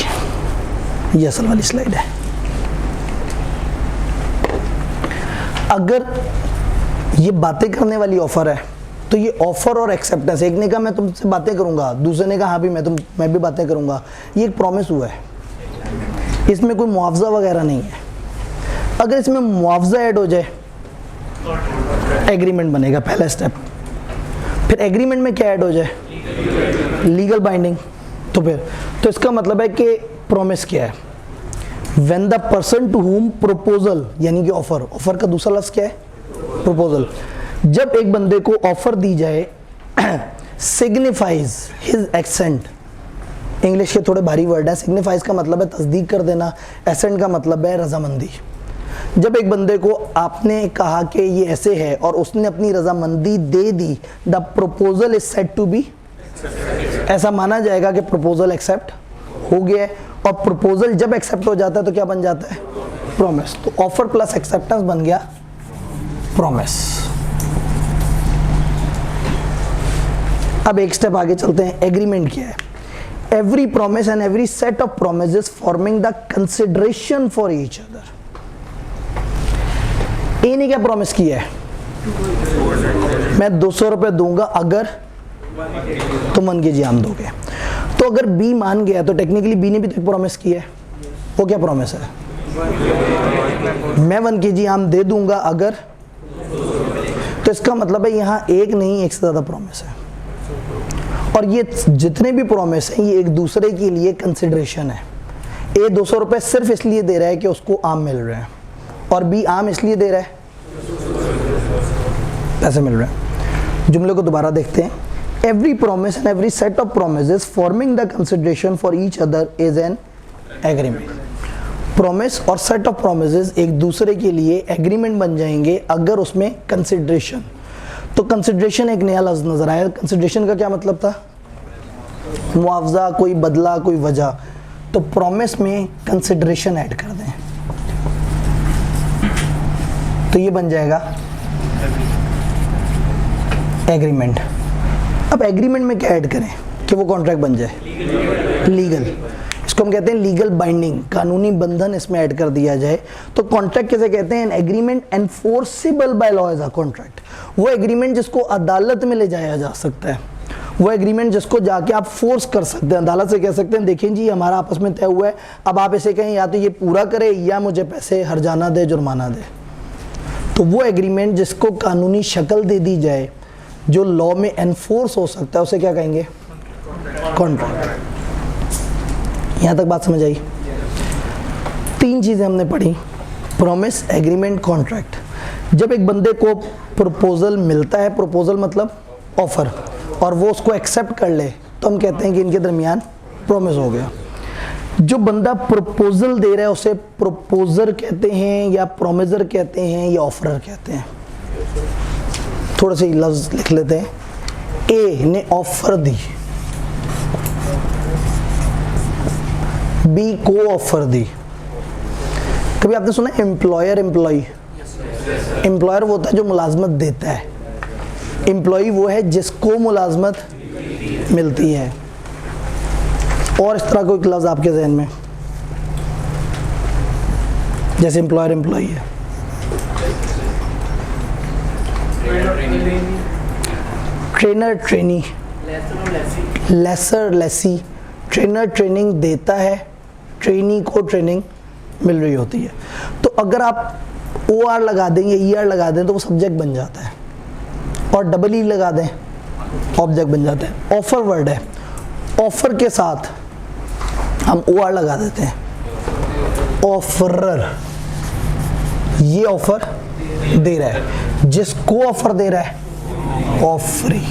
Speaker 1: ये असल वाली स्लाइड है। अगर ये बातें करने वाली ऑफर है तो ये ऑफर और एक्सेप्टेंस, एक ने कहा मैं तुमसे बातें करूंगा, दूसरे ने कहा हाँ भी मैं भी बातें करूंगा, ये एक प्रॉमिस हुआ है, इसमें कोई मुआवजा वगैरह नहीं है। अगर इसमें मुआवजा ऐड हो जाए एग्रीमेंट बनेगा, पहला स्टेप। फिर एग्रीमेंट में क्या ऐड हो जाए? Legal binding. तो इसका मतलब है कि प्रॉमिस क्या है? When the person to whom proposal, यानी कि ऑफर का दूसरा लफ्ज क्या है? प्रपोजल। जब एक बंदे को ऑफर दी जाए, सिग्निफाइज हिज एसेंट, इंग्लिश के थोड़े भारी वर्ड है। सिग्निफाइज का मतलब है तस्दीक कर देना, एसेंट का मतलब है रजामंदी। जब एक बंदे को आपने कहा कि ये ऐसे है और उसने अपनी रजामंदी दे दी, the proposal is said to be, ऐसा माना जाएगा कि प्रपोजल एक्सेप्ट हो गया है। और प्रपोजल जब एक्सेप्ट हो जाता है तो क्या बन जाता है? प्रॉमिस। तो ऑफर प्लस एक्सेप्टेंस बन गया प्रॉमिस। अब एक स्टेप आगे चलते हैं, एग्रीमेंट क्या है? Every promise and every set of promises forming the consideration for each other. A ने क्या प्रॉमिस किया है? मैं 200 रुपए दूंगा अगर तुम 1 kg आम दोगे। तो अगर बी मान गया तो टेक्निकली बी ने भी तो एक प्रॉमिस किया है। वो क्या प्रॉमिस है? मैं 1 kg आम दे दूंगा अगर, तो इसका मतलब है यहां एक नहीं एक से ज्यादा प्रॉमिस है, और ये जितने भी प्रॉमिस हैं ये एक दूसरे के लिए कंसिडरेशन है। ए 200 रुपए सिर्फ इसलिए दे रहा है कि उसको आम मिल रहे हैं, और बी आम इसलिए दे रहा है पैसे मिल रहे हैं। जुमले को दोबारा देखते हैं। Every promise and every set of promises forming the consideration for each other is an agreement. Promise और सेट ऑफ प्रोमिसेस एक दूसरे के लिए एग्रीमेंट बन जाएंगे अगर उसमें कंसिडरेशन। तो कंसिडरेशन एक नया लफ्ज नजर आया। कंसिडरेशन का क्या मतलब था? मुआवजा, कोई बदला, कोई वजह। तो प्रॉमिस में कंसिडरेशन ऐड कर दें तो ये बन जाएगा एग्रीमेंट। अब एग्रीमेंट में क्या ऐड करें कि वो कॉन्ट्रैक्ट बन जाए? लीगल। इसको हम कहते हैं लीगल बाइंडिंग, कानूनी बंधन इसमें ऐड कर दिया जाए। तो कॉन्ट्रैक्ट कैसे कहते हैं? An agreement enforceable by law as a contract. वो एग्रीमेंट जिसको अदालत में ले जाया जा सकता है, वो एग्रीमेंट जिसको जाके आप फोर्स कर सकते हैं, अदालत से कह सकते हैं देखें जी हमारा आपस में तय हुआ है, अब आप ऐसे कहें या तो ये पूरा करे या मुझे पैसे हर्जाना दे, जुर्माना दे। तो वो एग्रीमेंट जिसको कानूनी शक्ल दे दी जाए, जो लॉ में एनफोर्स हो सकता है, उसे क्या कहेंगे? कॉन्ट्रैक्ट। यहां तक बात समझ आई? 3 चीजें हमने पढ़ी, प्रॉमिस, एग्रीमेंट, कॉन्ट्रैक्ट। जब एक बंदे को प्रपोजल मिलता है, प्रपोजल मतलब ऑफर, और वो उसको एक्सेप्ट कर ले, तो हम कहते हैं कि इनके दरमियान प्रॉमिस हो गया। जो बंदा प्रपोजल दे रहा है उसे प्रपोजर कहते हैं या प्रोमिजर कहते हैं या ऑफरर कहते हैं। थोड़े से लफ्ज लिख लेते हैं। ए ने ऑफर दी, बी को ऑफर दी। कभी आपने सुना एम्प्लॉयर एम्प्लॉई? एम्प्लॉयर वो होता है जो मुलाजमत देता है, एम्प्लॉई वो है जिसको मुलाजमत मिलती है। और इस तरह कोई लफ्ज आपके जहन में जैसे एम्प्लॉयर एम्प्लॉई है? Trainer trainee, lessor lessee. Trainer training देता है, ट्रेनी को ट्रेनिंग मिल रही होती है। तो अगर आप OR लगा दें या ER लगा दें तो वो सब्जेक्ट बन जाता है, और डबल E लगा दें ऑब्जेक्ट बन जाता है। ऑफर वर्ड है, ऑफर के साथ हम OR लगा देते हैं, ऑफरर। ये ऑफर दे रहा है, जिसको ऑफर दे रहा है ऑफरी,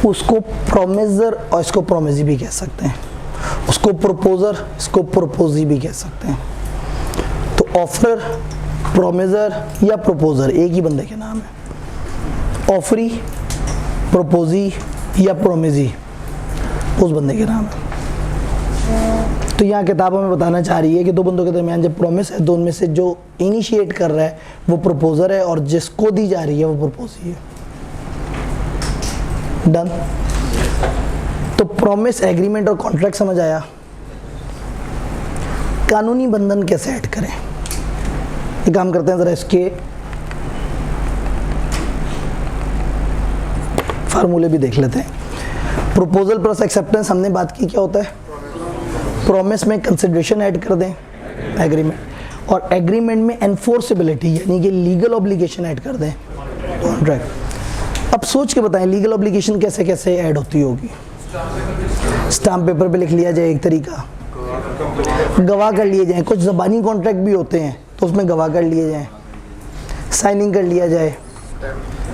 Speaker 1: उसको प्रोमिजर और इसको प्रोमिजी भी कह सकते हैं, उसको प्रपोजर, इसको प्रपोजी भी कह सकते हैं। तो ऑफर, प्रोमिजर या प्रपोजर एक ही बंदे के नाम है। ऑफरी, प्रपोजी या प्रोमिजी उस बंदे के नाम है। तो यहाँ किताबों में बताना चाह रही है कि 2 बंदों के दरमियान जब प्रॉमिस है, 2 में से जो इनिशिएट कर रहा है वो प्रपोजर है और जिसको दी जा रही है वो प्रपोजी है। डन। तो प्रॉमिस, एग्रीमेंट और कॉन्ट्रैक्ट समझ आया। कानूनी बंधन कैसे ऐड करें? एक काम करते हैं, जरा इसके फार्मूले भी देख लेते हैं। प्रपोजल प्लस एक्सेप्टेंस हमने बात की, क्या होता है? प्रॉमिस में कंसिडरेशन ऐड कर दें, एग्रीमेंट, और एग्रीमेंट में एनफोर्सेबिलिटी यानी कि लीगल ऑब्लिगेशन ऐड कर दें, कॉन्ट्रैक्ट। अब सोच के बताएं लीगल ऑब्लिगेशन कैसे कैसे ऐड होती होगी? स्टाम्प पेपर पे लिख लिया जाए एक तरीका, गवाह कर लिए जाए, कुछ ज़बानी कॉन्ट्रैक्ट भी होते हैं तो उसमें गवाह कर लिए जाए, साइनिंग कर लिया जाए,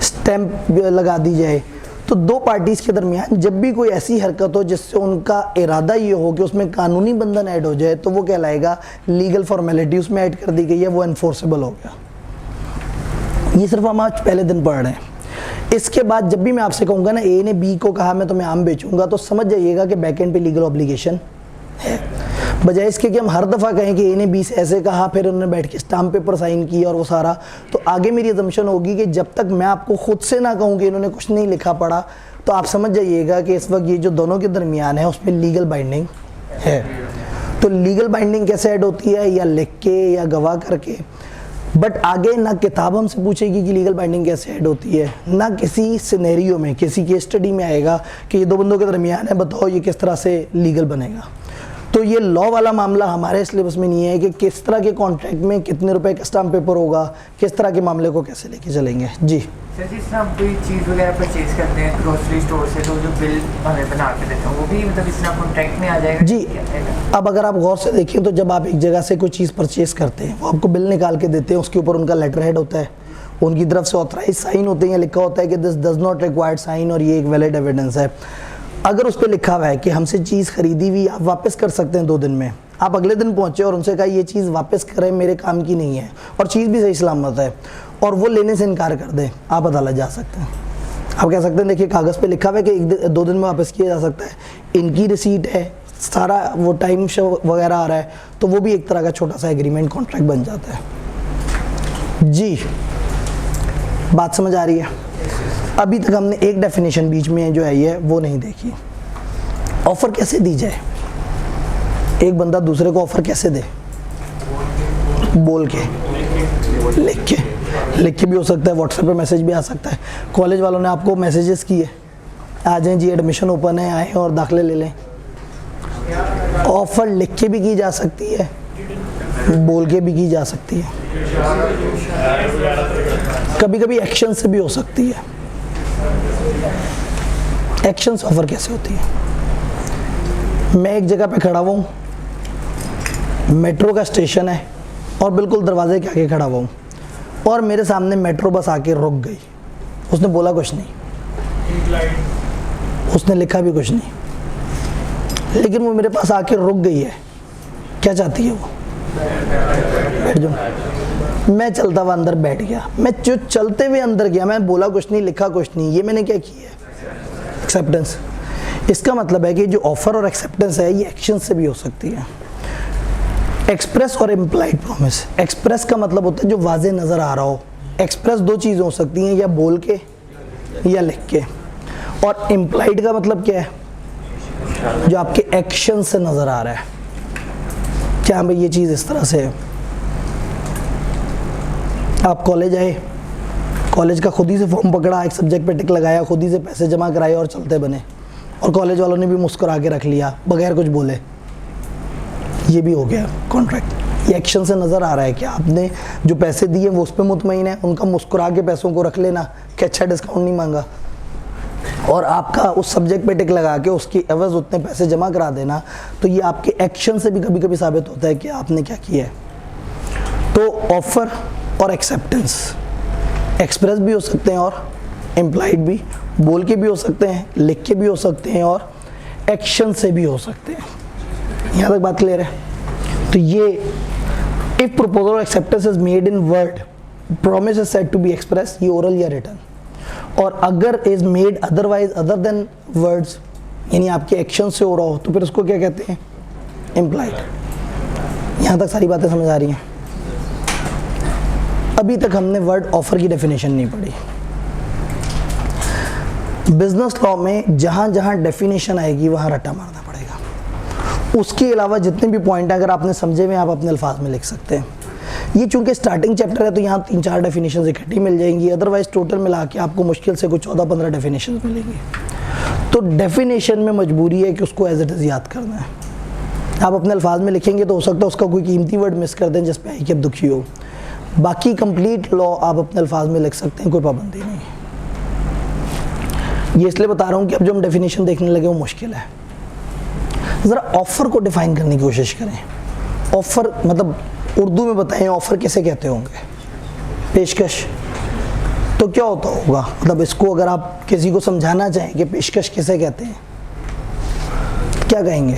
Speaker 1: स्टैम्प लगा दी जाए। तो 2 पार्टीज के दरमियान जब भी कोई ऐसी हरकत हो जिससे उनका इरादा ये हो कि उसमें कानूनी बंधन ऐड हो जाए तो वो कहलाएगा लीगल फॉर्मेलिटी, उसमें ऐड कर दी गई है, वो एनफोर्सेबल हो गया। ये सिर्फ हम आज पहले दिन पढ़ रहे हैं। इसके बाद जब भी मैं आपसे कहूँगा ना ए ने बी को कहा मैं तुम्हें आम बेचूंगा, तो समझ जाइएगा कि बैक एंड पे लीगल ऑब्लिगेशन है। बजाय इसके कि हम हर दफ़ा कहें कि इन्हें 20 ऐसे कहा, फिर उन्होंने बैठ के स्टाम्प पेपर साइन किया और वो सारा, तो आगे मेरी अजम्पशन होगी कि जब तक मैं आपको खुद से ना कहूँ कि इन्होंने कुछ नहीं लिखा पढ़ा, तो आप समझ जाइएगा कि इस वक्त ये जो दोनों के दरमियान है उसमें लीगल बाइंडिंग है। तो लीगल बाइंडिंग कैसे ऐड होती है? या लिख के या गवाह करके। बट आगे ना किताब हमसे पूछेगी कि लीगल बाइंडिंग कैसे ऐड होती है, ना किसी सिनेरियो में, किसी केस स्टडी में आएगा कि ये दो बंदों के दरमियान है, बताओ ये किस तरह से लीगल बनेगा। तो ये लॉ वाला मामला हमारे सिलेबस में नहीं है कि किस तरह के कॉन्ट्रैक्ट में कितने रुपए का स्टाम्प पेपर होगा, किस तरह के मामले को कैसे लेके चलेंगे। जी
Speaker 3: सर, जिस तरह हम कोई चीज़ वगैरह परचेज करते हैं ग्रोसरी स्टोर से, तो जो बिल हमें बना के देते हैं वो भी मतलब इस तरह कॉन्ट्रैक्ट में आ जाएगा?
Speaker 1: जी, अब अगर आप गौर से देखें तो जब आप एक जगह से कोई चीज़ परचेज करते हैं, वो आपको बिल निकाल के देते हैं, उसके ऊपर उनका लेटर हेड होता है, उनकी तरफ से ऑथराइज साइन होते हैं, लिखा होता है कि this does not required sign और ये एक वैलिड एविडेंस है। अगर उस पर लिखा हुआ है कि हमसे चीज़ खरीदी हुई आप वापस कर सकते हैं 2 दिन में, आप अगले दिन पहुंचे और उनसे कहा ये चीज़ वापस करें, मेरे काम की नहीं है, और चीज़ भी सही सलामत है, और वो लेने से इनकार कर दें, आप अदालत जा सकते हैं। आप कह सकते हैं देखिए कागज़ पे लिखा हुआ है कि 2 दिन में वापस किया जा सकता है, इनकी रिसीट है, सारा वो टाइम शो वगैरह आ रहा है, तो वो भी एक तरह का छोटा सा एग्रीमेंट कॉन्ट्रैक्ट बन जाता है। जी, बात समझ आ रही है? अभी तक हमने एक डेफिनेशन बीच में जो आई है वो नहीं देखी। ऑफर कैसे दी जाए? एक बंदा दूसरे को ऑफर कैसे दे? बोल के, लिख के भी हो सकता है, व्हाट्सएप पे मैसेज भी आ सकता है। कॉलेज वालों ने आपको मैसेजेस किए, आ जाएं जी एडमिशन ओपन है, आएँ और दाखिले ले लें। ऑफर लिख के भी की जा सकती है, बोल के भी की जा सकती है, कभी कभी एक्शन से भी हो सकती है। एक्शन से ऑफर कैसे होती है? मैं एक जगह पे खड़ा हुआ हूँ, मेट्रो का स्टेशन है और बिल्कुल दरवाजे के आगे खड़ा हुआ हूँ, और मेरे सामने मेट्रो बस आके रुक गई। उसने बोला कुछ नहीं, उसने लिखा भी कुछ नहीं, लेकिन वो मेरे पास आके रुक गई है। क्या चाहती है वो? बैठ जाओ। मैं चलता हुआ अंदर बैठ गया, मैं जो चलते हुए अंदर गया, मैं बोला कुछ नहीं, लिखा कुछ नहीं, ये मैंने क्या किया? एक्सेप्टेंस। इसका मतलब है कि जो ऑफर और एक्सेप्टेंस है ये एक्शन से भी हो सकती है। एक्सप्रेस और इम्प्लाइड प्रॉमिस। एक्सप्रेस का मतलब होता है जो वाजे नज़र आ रहा हो। एक्सप्रेस 2 चीज़ें हो सकती हैं, या बोल के या लिख के। और इम्प्लाइड का मतलब क्या है? जो आपके एक्शन से नज़र आ रहा है, क्या भाई ये चीज़ इस तरह से है। आप कॉलेज आए, कॉलेज का खुद ही से फॉर्म पकड़ा, एक सब्जेक्ट पे टिक लगाया, खुद ही से पैसे जमा कराए और चलते बने, और कॉलेज वालों ने भी मुस्कुरा के रख लिया बगैर कुछ बोले। ये भी हो गया कॉन्ट्रैक्ट। ये एक्शन से नज़र आ रहा है कि आपने जो पैसे दिए वो उस पर मुतमईन है, उनका मुस्कुरा के पैसों को रख लेना कि अच्छा डिस्काउंट नहीं मांगा, और आपका उस सब्जेक्ट पे टिक लगा के उसकी एवज़ उतने पैसे जमा करा देना। तो ये आपके एक्शन से भी कभी कभी साबित होता है कि आपने क्या किया है। तो ऑफर और एक्सेप्टेंस एक्सप्रेस भी हो सकते हैं और इम्प्लाइड भी, बोल के भी हो सकते हैं, लिख के भी हो सकते हैं, और एक्शन से भी हो सकते हैं। यहाँ तक बात क्लियर है? तो ये इफ प्रपोजल और acceptance is made in word, promise is said to be express, ये ओरल या रिटन। और अगर is made otherwise other than words, यानी आपके एक्शन से हो रहा हो, तो फिर उसको क्या कहते हैं? इम्प्लाइड। यहाँ तक सारी बातें समझ आ रही हैं? अभी तक हमने वर्ड ऑफर की डेफिनेशन नहीं पढ़ी। बिजनेस लॉ में जहां जहां डेफिनेशन आएगी वहां रट्टा मारना पड़ेगा। उसके अलावा जितने भी पॉइंट अगर आपने समझे हुए आप अपने अल्फाज में लिख सकते हैं। ये चूंकि स्टार्टिंग चैप्टर है तो यहाँ 3-4 डेफिनेशन इकट्ठी मिल जाएंगी, अदरवाइज टोटल मिला के आपको मुश्किल से कुछ 14-15 डेफिनेशन मिलेंगी। तो डेफिनेशन में मजबूरी है कि उसको एज इट इज़ याद करना है। आप अपने अल्फाज में लिखेंगे तो हो सकता है उसका कोई कीमती वर्ड मिस कर दें जिस पे कि अब दुखी हो। बाकी कंप्लीट लॉ आप अपने अल्फाज में लिख सकते हैं, कोई पाबंदी नहीं है। ये इसलिए बता रहा हूँ कि अब जो हम डेफिनेशन देखने लगे वो मुश्किल है। ज़रा ऑफ़र को डिफ़ाइन करने की कोशिश करें। ऑफ़र मतलब उर्दू में बताएं, ऑफ़र कैसे कहते होंगे? पेशकश। तो क्या होता होगा? मतलब इसको अगर आप किसी को समझाना चाहें कि पेशकश किसे कहते हैं, क्या कहेंगे?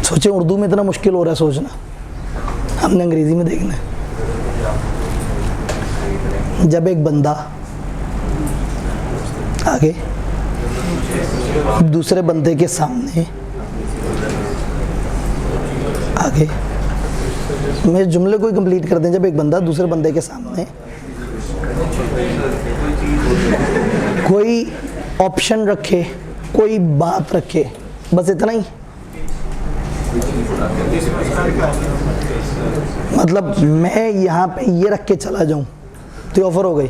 Speaker 1: सोचें, उर्दू में इतना मुश्किल हो रहा है सोचना, हमने अंग्रेज़ी में देखना है। जब एक बंदा आगे दूसरे बंदे के सामने आगे, मेरे जुमले को ही कंप्लीट कर दें। जब एक बंदा दूसरे बंदे के सामने कोई ऑप्शन रखे, कोई बात रखे, बस इतना ही, मतलब मैं यहाँ पे ये रख के चला जाऊं तो ये ऑफर हो गई।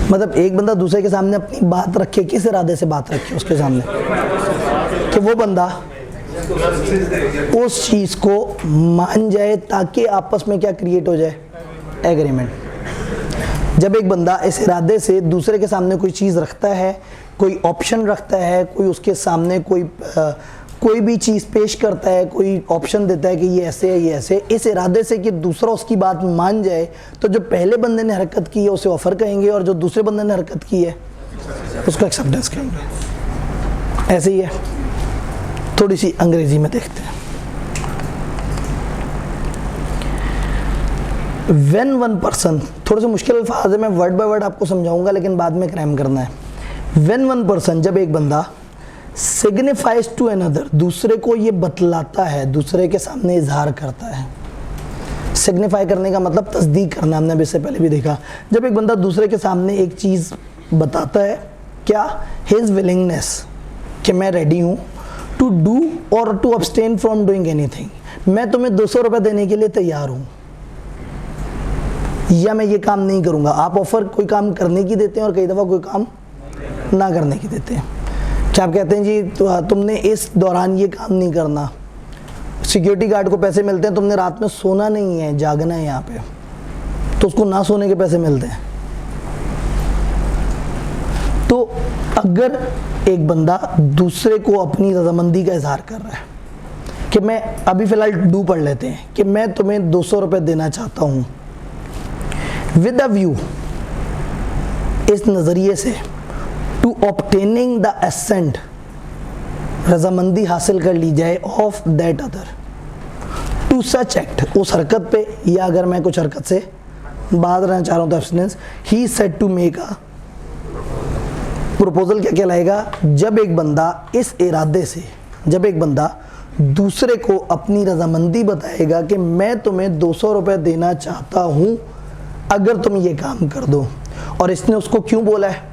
Speaker 1: मतलब एक बंदा दूसरे के सामने अपनी बात रखे, किस इरादे से बात रखे उसके सामने, कि वो बंदा उस चीज को मान जाए ताकि आपस में क्या क्रिएट हो जाए, एग्रीमेंट। जब एक बंदा इस इरादे से दूसरे के सामने कोई चीज रखता है, कोई ऑप्शन रखता है, कोई उसके सामने कोई भी चीज पेश करता है, कोई ऑप्शन देता है कि ये ऐसे है, ये ऐसे, इस इरादे से कि दूसरा उसकी बात मान जाए, तो जो पहले बंदे ने हरकत की है उसे ऑफर कहेंगे, और जो दूसरे बंदे ने हरकत की है उसको एक्सेप्टेंस कहेंगे। ऐसे ही है। थोड़ी सी अंग्रेजी में देखते हैं। When one person, थोड़े से मुश्किल अल्फाज है, मैं वर्ड बाय वर्ड आपको समझाऊंगा लेकिन बाद में क्रैम करना है। When one person, जब एक बंदा signifies to another, दूसरे को ये बतलाता है, दूसरे के सामने इजहार करता है। सिग्निफाई करने का मतलब तस्दीक करना, हमने अभी इससे पहले भी देखा। जब एक बंदा दूसरे के सामने एक चीज़ बताता है, क्या, हिज विलिंगनेस, कि मैं रेडी हूँ टू डू और to abstain from doing anything, मैं तुम्हें 200 रुपये देने के लिए तैयार हूँ, या मैं ये काम नहीं करूँगा। आप ऑफर कोई काम करने की देते हैं और कई दफ़ा कोई काम ना करने की देते हैं। क्या आप कहते हैं जी तुमने इस दौरान ये काम नहीं करना, सिक्योरिटी गार्ड को पैसे मिलते हैं, तुमने रात में सोना नहीं है, जागना है यहाँ पे, तो उसको ना सोने के पैसे मिलते हैं। तो अगर एक बंदा दूसरे को अपनी रजामंदी का इजहार कर रहा है कि मैं, अभी फिलहाल डू पढ़ लेते हैं, कि मैं तुम्हें 200 रुपये देना चाहता हूँ, विद अ व्यू, इस नज़रिए से, टू ऑब्टेनिंग द एसेंट, रजामंदी हासिल कर ली जाए, of that other, to such act, उस हरकत पे, या अगर मैं कुछ हरकत से बात रहना चाह रहा हूँ तो abstinence, he said to make a proposal. क्या कहलाएगा, जब एक बंदा इस इरादे से, जब एक बंदा दूसरे को अपनी रजामंदी बताएगा कि मैं तुम्हें 200 रुपये देना चाहता हूँ अगर तुम ये काम कर दो, और इसने उसको क्यों बोला है,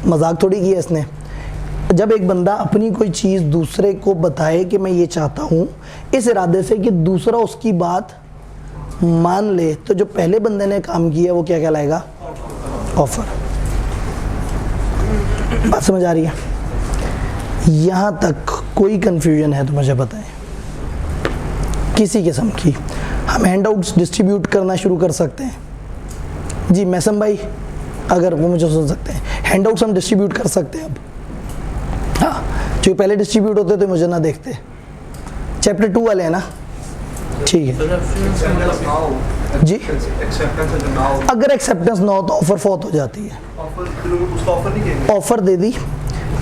Speaker 1: मजाक थोड़ी किया इसने। जब एक बंदा अपनी कोई चीज़ दूसरे को बताए कि मैं ये चाहता हूँ, इस इरादे से कि दूसरा उसकी बात मान ले, तो जो पहले बंदे ने काम किया वो क्या कहलाएगा, ऑफर। बात समझ आ रही है? यहाँ तक कोई कंफ्यूजन है तो मुझे बताएं, किसी किस्म की। हम हैंडआउट्स डिस्ट्रीब्यूट करना शुरू कर सकते हैं जी, मैसम भाई अगर वो मुझे सुन सकते हैं, हैंडआउट्स हम डिस्ट्रीब्यूट कर सकते हैं अब। हाँ, जो पहले डिस्ट्रीब्यूट होते तो मुझे ना देखते। चैप्टर 2 वाले हैं ना, ठीक है जी। अगर एक्सेप्टेंस ना हो तो ऑफर फौत हो जाती है। ऑफर दे दी,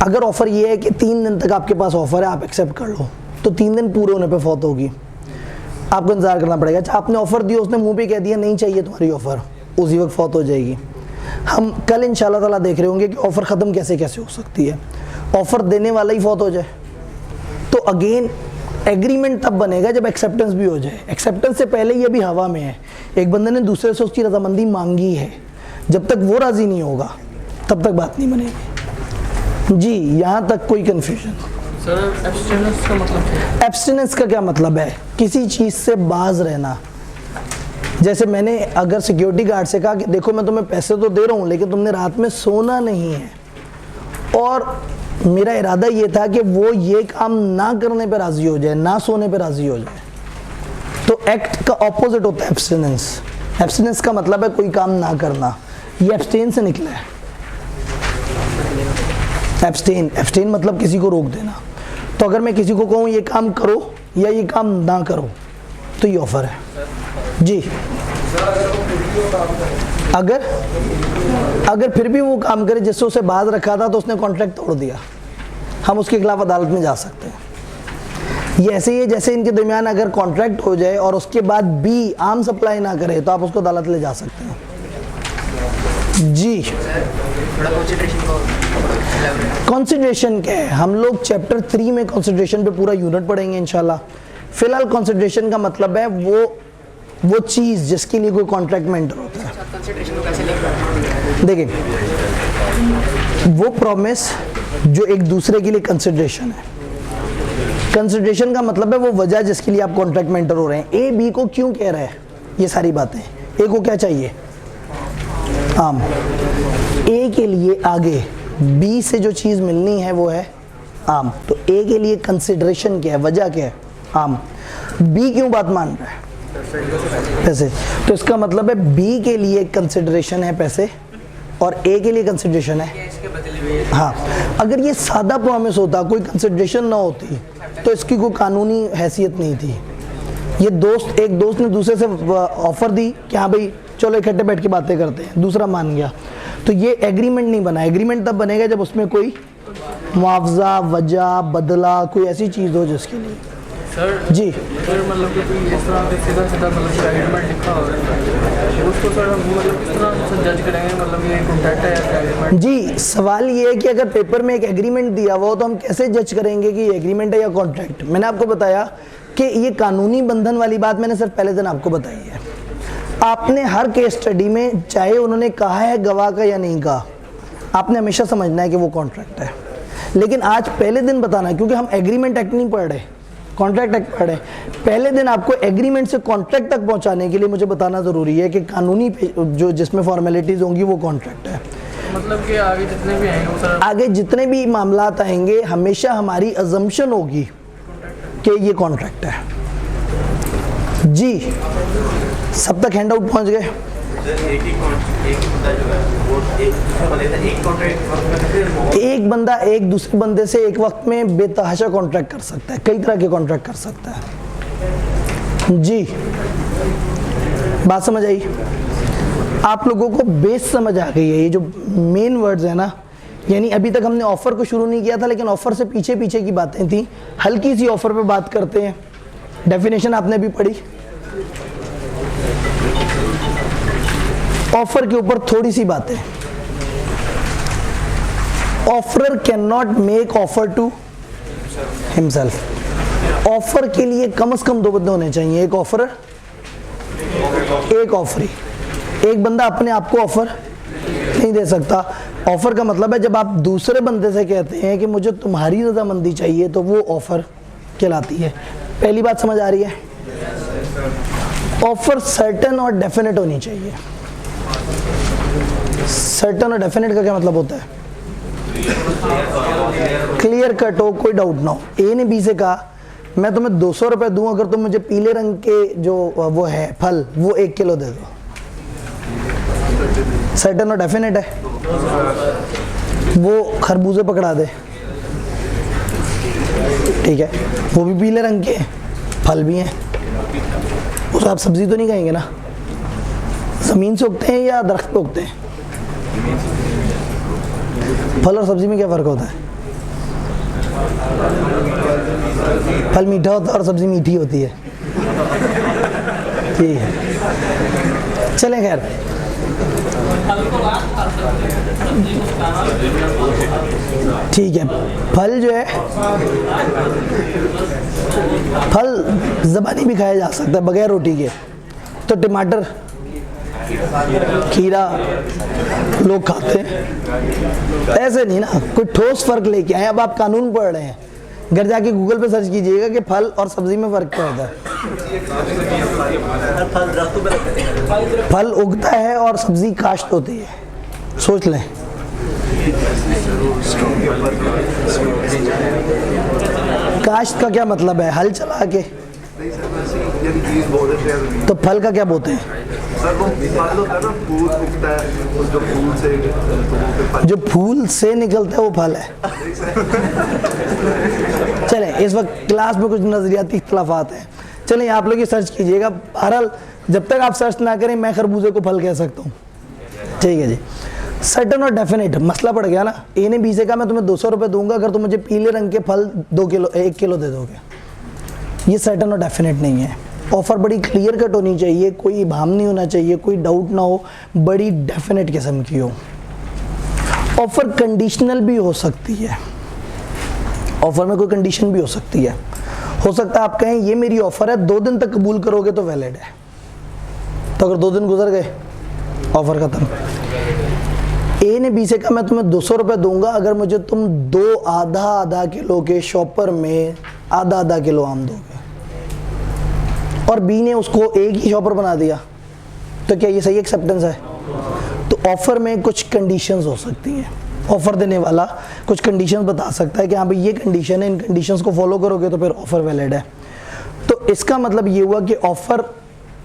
Speaker 1: अगर ऑफर ये है कि 3 दिन तक आपके पास ऑफर है, आप एक्सेप्ट कर लो, तो 3 दिन पूरे होने पे फौत होगी, आपको इंतजार करना पड़ेगा। अच्छा, आपने ऑफर दिया, उसने मुंह पे कह दिया नहीं चाहिए तुम्हारी ऑफर, उसी वक्त फौत हो जाएगी। हम कल इंशाल्लाह ताला देख रहे होंगे कि ऑफर ख़त्म कैसे कैसे हो सकती है। ऑफर देने वाला ही फौत हो जाए तो अगेन एग्रीमेंट तब बनेगा जब एक्सेप्टेंस भी हो जाए। एक्सेप्टेंस से पहले ये भी हवा में है, एक बंदे ने दूसरे से उसकी रजामंदी मांगी है, जब तक वो राजी नहीं होगा तब तक बात नहीं बनेगी जी। यहाँ तक कोई कंफ्यूजन?
Speaker 4: सर एब्स्टिनेंस का मतलब क्या?
Speaker 1: एब्स्टिनेंस का क्या मतलब है, किसी चीज़ से बाज रहना। जैसे मैंने अगर सिक्योरिटी गार्ड से कहा कि देखो मैं तुम्हें पैसे तो दे रहा हूँ लेकिन तुमने रात में सोना नहीं है, और मेरा इरादा ये था कि वो ये काम ना करने पे राजी हो जाए, ना सोने पे राजी हो जाए, तो एक्ट का ऑपोजिट होता है एब्स्टिनेंस। एब्स्टिनेंस का मतलब है कोई काम ना करना, ये एब्स्टेन से निकला है। एब्स्टेन, एब्स्टेन मतलब किसी को रोक देना। तो अगर मैं किसी को कहूँ ये काम करो या ये काम ना करो तो ये ऑफर है जी। अगर फिर भी वो काम करे जिससे उसे बाज रखा था तो उसने कॉन्ट्रैक्ट तोड़ दिया, हम उसके खिलाफ अदालत में जा सकते हैं। ये ऐसे ही है जैसे इनके दरमियान अगर कॉन्ट्रैक्ट हो जाए और उसके बाद बी आम सप्लाई ना करे तो आप उसको अदालत ले जा सकते हैं। जी
Speaker 3: थोड़ा कंसंट्रेशन को elaborate।
Speaker 1: कंसिडरेशन क्या है? हम लोग चैप्टर 3 में कंसिडरेशन पे पूरा यूनिट पढ़ेंगे इंशाल्लाह। फिलहाल कंसिडरेशन का मतलब है वो चीज़ जिसके लिए कोई कॉन्ट्रैक्ट में एंटर होता है।
Speaker 3: कंसंट्रेशन को कैसे लिंक करते
Speaker 1: देखिए, वो प्रॉमिस जो एक दूसरे के लिए कंसिडरेशन है। कंसिडरेशन का मतलब है वो वजह जिसके लिए आप कॉन्ट्रैक्ट में एंटर हो रहे हैं। ए बी को क्यों कह रहा है ये सारी बातें? ए को क्या चाहिए? आम। ए के लिए आगे बी से जो चीज़ मिलनी है वो है आम। तो ए के लिए कंसिडरेशन क्या है, वजह क्या है? आम। बी क्यों बात मान रहा है? पैसे। तो इसका मतलब है बी के लिए कंसिडरेशन है पैसे और ए के लिए कंसिडरेशन है।
Speaker 3: इसके बदले में
Speaker 1: हाँ, अगर ये सादा प्रॉमिस होता, कोई कंसिडरेशन ना होती, तो इसकी कोई कानूनी हैसियत नहीं थी। ये दोस्त, एक दोस्त ने दूसरे से ऑफर दी कि हाँ भाई चलो इकट्ठे बैठ के बातें करते हैं, दूसरा मान गया, तो ये एग्रीमेंट नहीं बना। एग्रीमेंट तब बनेगा जब उसमें कोई मुआवजा, वजह, बदला, कोई ऐसी चीज़ हो जिसके लिए।
Speaker 4: सर
Speaker 1: जी
Speaker 4: सर मतलब कि कोई इस तरह से सीधा सीधा मतलब एग्रीमेंट लिखा हो उसको सर हम मतलब किस तरह से जज करेंगे, मतलब ये कॉन्ट्रैक्ट है या एग्रीमेंट?
Speaker 1: जी, सवाल ये है कि अगर पेपर में एक एग्रीमेंट दिया हुआ हो तो हम कैसे जज करेंगे कि ये एग्रीमेंट है या कॉन्ट्रैक्ट? मैंने आपको बताया कि ये कानूनी बंधन वाली बात मैंने सिर्फ पहले दिन आपको बताई है। आपने हर केस स्टडी में, चाहे उन्होंने कहा है गवाह का या नहीं कहा, आपने हमेशा समझना है कि वो कॉन्ट्रैक्ट है। लेकिन आज पहले दिन बताना है, क्योंकि हम एग्रीमेंट एक्ट नहीं पढ़ रहे, कॉन्ट्रैक्ट एक्ट पढ़ रहे। पहले दिन आपको एग्रीमेंट से कॉन्ट्रैक्ट तक पहुंचाने के लिए मुझे बताना ज़रूरी है कि कानूनी जो जिसमें फॉर्मेलिटीज़ होंगी वो कॉन्ट्रैक्ट है।
Speaker 4: मतलब कि आगे जितने भी आएंगे वो सर
Speaker 1: आगे जितने भी मामलात आएंगे हमेशा हमारी अजम्पशन होगी कि ये कॉन्ट्रैक्ट है। जी, सब तक हैंड आउट पहुंच गए? एक बंदा एक दूसरे बंदे से एक वक्त में बेतहाशा कॉन्ट्रैक्ट कर सकता है, कई तरह के कॉन्ट्रैक्ट कर सकता है। जी, बात समझ आई? आप लोगों को बेस समझ आ गई है? ये जो मेन वर्ड्स है ना, यानी अभी तक हमने ऑफर को शुरू नहीं किया था, लेकिन ऑफर से पीछे पीछे की बातें थी। हल्की सी ऑफर पे बात करते हैं। डेफिनेशन आपने भी पढ़ी, ऑफर के ऊपर थोड़ी सी बातें। Offerer can not make offer to himself. Offer के लिए कम से कम दो बंदे होने चाहिए, एक ऑफरर, एक ऑफरी। एक बंदा अपने आप को ऑफर नहीं दे सकता। ऑफर का मतलब है जब आप दूसरे बंदे से कहते हैं कि मुझे तुम्हारी रजामंदी चाहिए, तो वो ऑफर कहलाती है। पहली बात समझ आ रही है? ऑफर सर्टेन और डेफिनेट होनी चाहिए। सर्टेन और डेफिनेट का क्या मतलब होता है? क्लियर कट हो, कोई डाउट ना हो। ए ने बी से कहा मैं तुम्हें 200 रुपये दूं अगर तुम मुझे पीले रंग के जो वो है फल वो 1 किलो दे दो। सर्टेन और डेफिनेट है। वो खरबूजे पकड़ा दे, ठीक है, वो भी पीले रंग के फल भी हैं, उस आप सब्जी तो नहीं कहेंगे ना? जमीन से उगते हैं या दरख्त पे उगते हैं? फल और सब्जी में क्या फ़र्क होता है? फल मीठा होता है और सब्जी मीठी होती है। ठीक है, चलें खैर। ठीक है, फल जो है, फल ज़बानी भी खाया जा सकता है बगैर रोटी के। तो टमाटर, खीरा लोग खाते हैं, ऐसे नहीं ना, कोई ठोस फर्क लेके आए। अब आप कानून पढ़ रहे हैं, घर जाके गूगल पे सर्च कीजिएगा कि फल और सब्जी में फ़र्क क्या होता है। फल उगता है और सब्जी काश्त होती है, सोच लें। काश्त का क्या मतलब है? हल चला के। तो फल का क्या बोलते हैं?
Speaker 6: सर वो फल होता है ना, फूल उगता है, और जो फूल से
Speaker 1: जो फूल से निकलता है वो फल है। चलें, इस वक्त क्लास में कुछ नजरियाती इख्तलाफात हैं, चलें आप लोग ये सर्च कीजिएगा। बहरहाल जब तक आप सर्च ना करें मैं खरबूजे को फल कह सकता हूँ, ठीक है जी। सर्टेन और डेफिनेट मसला पड़ गया ना। ए ने बी से कहा मैं तुम्हें 200 रुपये दूंगा अगर तुम मुझे पीले रंग के फल 1 किलो दे दोगे। ये सर्टेन और डेफिनेट नहीं है। ऑफ़र बड़ी क्लियर कट होनी चाहिए, कोई इबाहम नहीं होना चाहिए, कोई डाउट ना हो, बड़ी डेफिनेट किस्म की हो। ऑफ़र कंडीशनल भी हो सकती है, ऑफ़र में कोई कंडीशन भी हो सकती है। हो सकता है आप कहें ये मेरी ऑफ़र है, 2 दिन तक कबूल करोगे तो वैलिड है, तो अगर 2 दिन गुजर गए ऑफ़र ख़त्म। ए ने बी से कहा मैं तुम्हें 200 रुपये दूंगा अगर मुझे तुम 2 आधा किलो के शॉपर में आधा किलो आम दोगे, और बी ने उसको एक ही शॉपर बना दिया, तो क्या ये सही एक्सेप्टेंस है? तो ऑफ़र में कुछ कंडीशंस हो सकती हैं, ऑफ़र देने वाला कुछ कंडीशंस बता सकता है कि हाँ भाई ये कंडीशन है, इन कंडीशंस को फॉलो करोगे तो फिर ऑफ़र वैलिड है। तो इसका मतलब ये हुआ कि ऑफ़र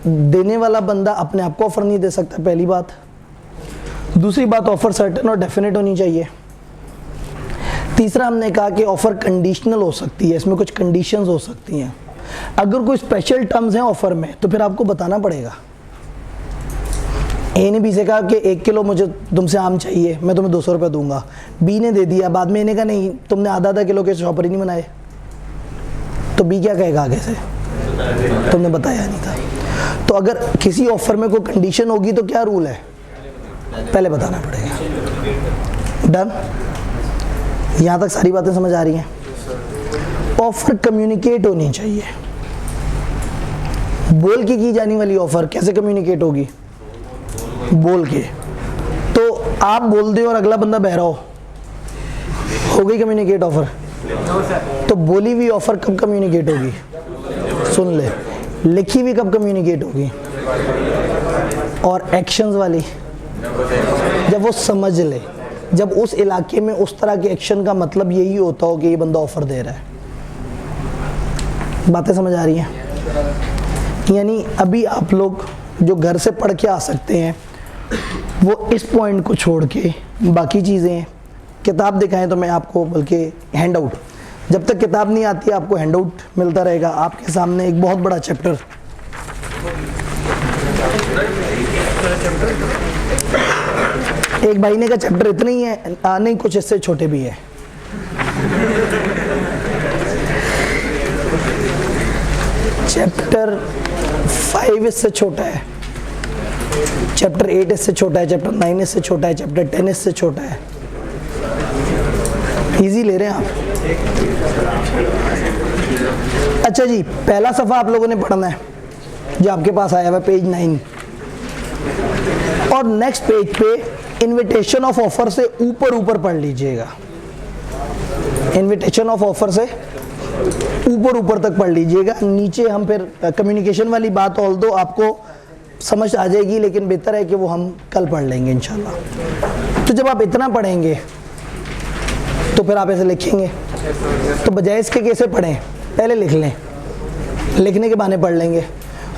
Speaker 1: देने वाला बंदा अपने आप को ऑफ़र नहीं दे सकता, पहली बात। दूसरी बात, ऑफ़र सर्टेन और डेफिनेट होनी चाहिए। तीसरा हमने कहा कि ऑफ़र कंडीशनल हो सकती है, इसमें कुछ कंडीशंस हो सकती हैं। अगर कोई स्पेशल टर्म्स हैं ऑफ़र में तो फिर आपको बताना पड़ेगा। ए ने बी से कहा कि 1 किलो मुझे तुमसे आम चाहिए, मैं तुम्हें 200 रुपये दूंगा। बी ने दे दिया, बाद में ए ने कहा नहीं तुमने आधा किलो के शॉपर ही नहीं बनाए, तो बी क्या कहेगा आगे से? तुमने बताया नहीं था। तो अगर किसी ऑफ़र में कोई कंडीशन होगी तो क्या रूल है? पहले बताना पड़ेगा। डन? यहाँ तक सारी बातें समझ आ रही हैं? ऑफ़र कम्युनिकेट होनी चाहिए, बोल के की जाने वाली ऑफ़र कैसे कम्युनिकेट होगी? बोल के। तो आप बोल दे और अगला बंदा बहरा हो गई कम्युनिकेट ऑफ़र? तो बोली हुई ऑफ़र कब कम्युनिकेट होगी? सुन ले, लिखी हुई कब कम्युनिकेट होगी? और एक्शंस वाली जब वो समझ ले, जब उस इलाके में उस तरह के एक्शन का मतलब यही होता हो कि ये बंदा ऑफ़र दे रहा है। बातें समझ आ रही हैं? यानी अभी आप लोग जो घर से पढ़ के आ सकते हैं वो इस पॉइंट को छोड़ के बाकी चीज़ें, किताब दिखाएं तो मैं आपको, बल्कि हैंड आउट, जब तक किताब नहीं आती है आपको हैंड आउट मिलता रहेगा। आपके सामने एक बहुत बड़ा चैप्टर, एक महीने का चैप्टर इतना ही है, नहीं कुछ इससे छोटे भी है। चैप्टर 5 इससे छोटा है, चैप्टर 8 इससे छोटा है, चैप्टर 9 इससे छोटा है, चैप्टर 10 इससे छोटा है। इजी ले रहे हैं आप? अच्छा जी, पहला सफ़ा आप लोगों ने पढ़ना है जो आपके पास आया हुआ पेज 9, और नेक्स्ट पेज पे इनविटेशन ऑफ ऑफर से ऊपर पढ़ लीजिएगा। इनविटेशन ऑफ ऑफर से ऊपर तक पढ़ लीजिएगा। नीचे हम फिर कम्युनिकेशन वाली बात ऑल दो आपको समझ आ जाएगी, लेकिन बेहतर है कि वो हम कल पढ़ लेंगे इंशाल्लाह। तो जब आप इतना पढ़ेंगे तो फिर आप ऐसे लिखेंगे, तो बजाय इसके कैसे पढ़ें, पहले लिख लें, लिखने के बहाने पढ़ लेंगे।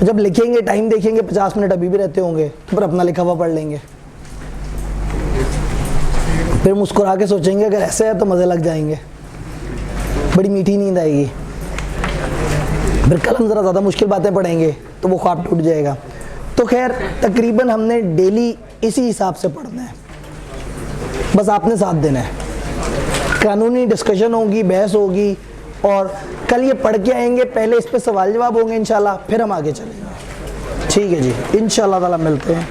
Speaker 1: जब लिखेंगे टाइम देखेंगे 50 मिनट अभी भी रहते होंगे, तो फिर अपना लिखा हुआ पढ़ लेंगे। फिर मुस्कुरा के सोचेंगे अगर ऐसे है तो मज़े लग जाएंगे, बड़ी मीठी नींद आएगी। फिर कल हम ज़रा ज़्यादा मुश्किल बातें पढ़ेंगे तो वो ख्वाब टूट जाएगा। तो खैर तकरीबन हमने डेली इसी हिसाब से पढ़ना है, बस आपने साथ देना है। कानूनी डिस्कशन होगी, बहस होगी, और कल ये पढ़ के आएंगे, पहले इस पे सवाल जवाब होंगे इंशाल्लाह, फिर हम आगे चलेंगे। ठीक है जी, इंशाल्लाह ताला मिलते हैं।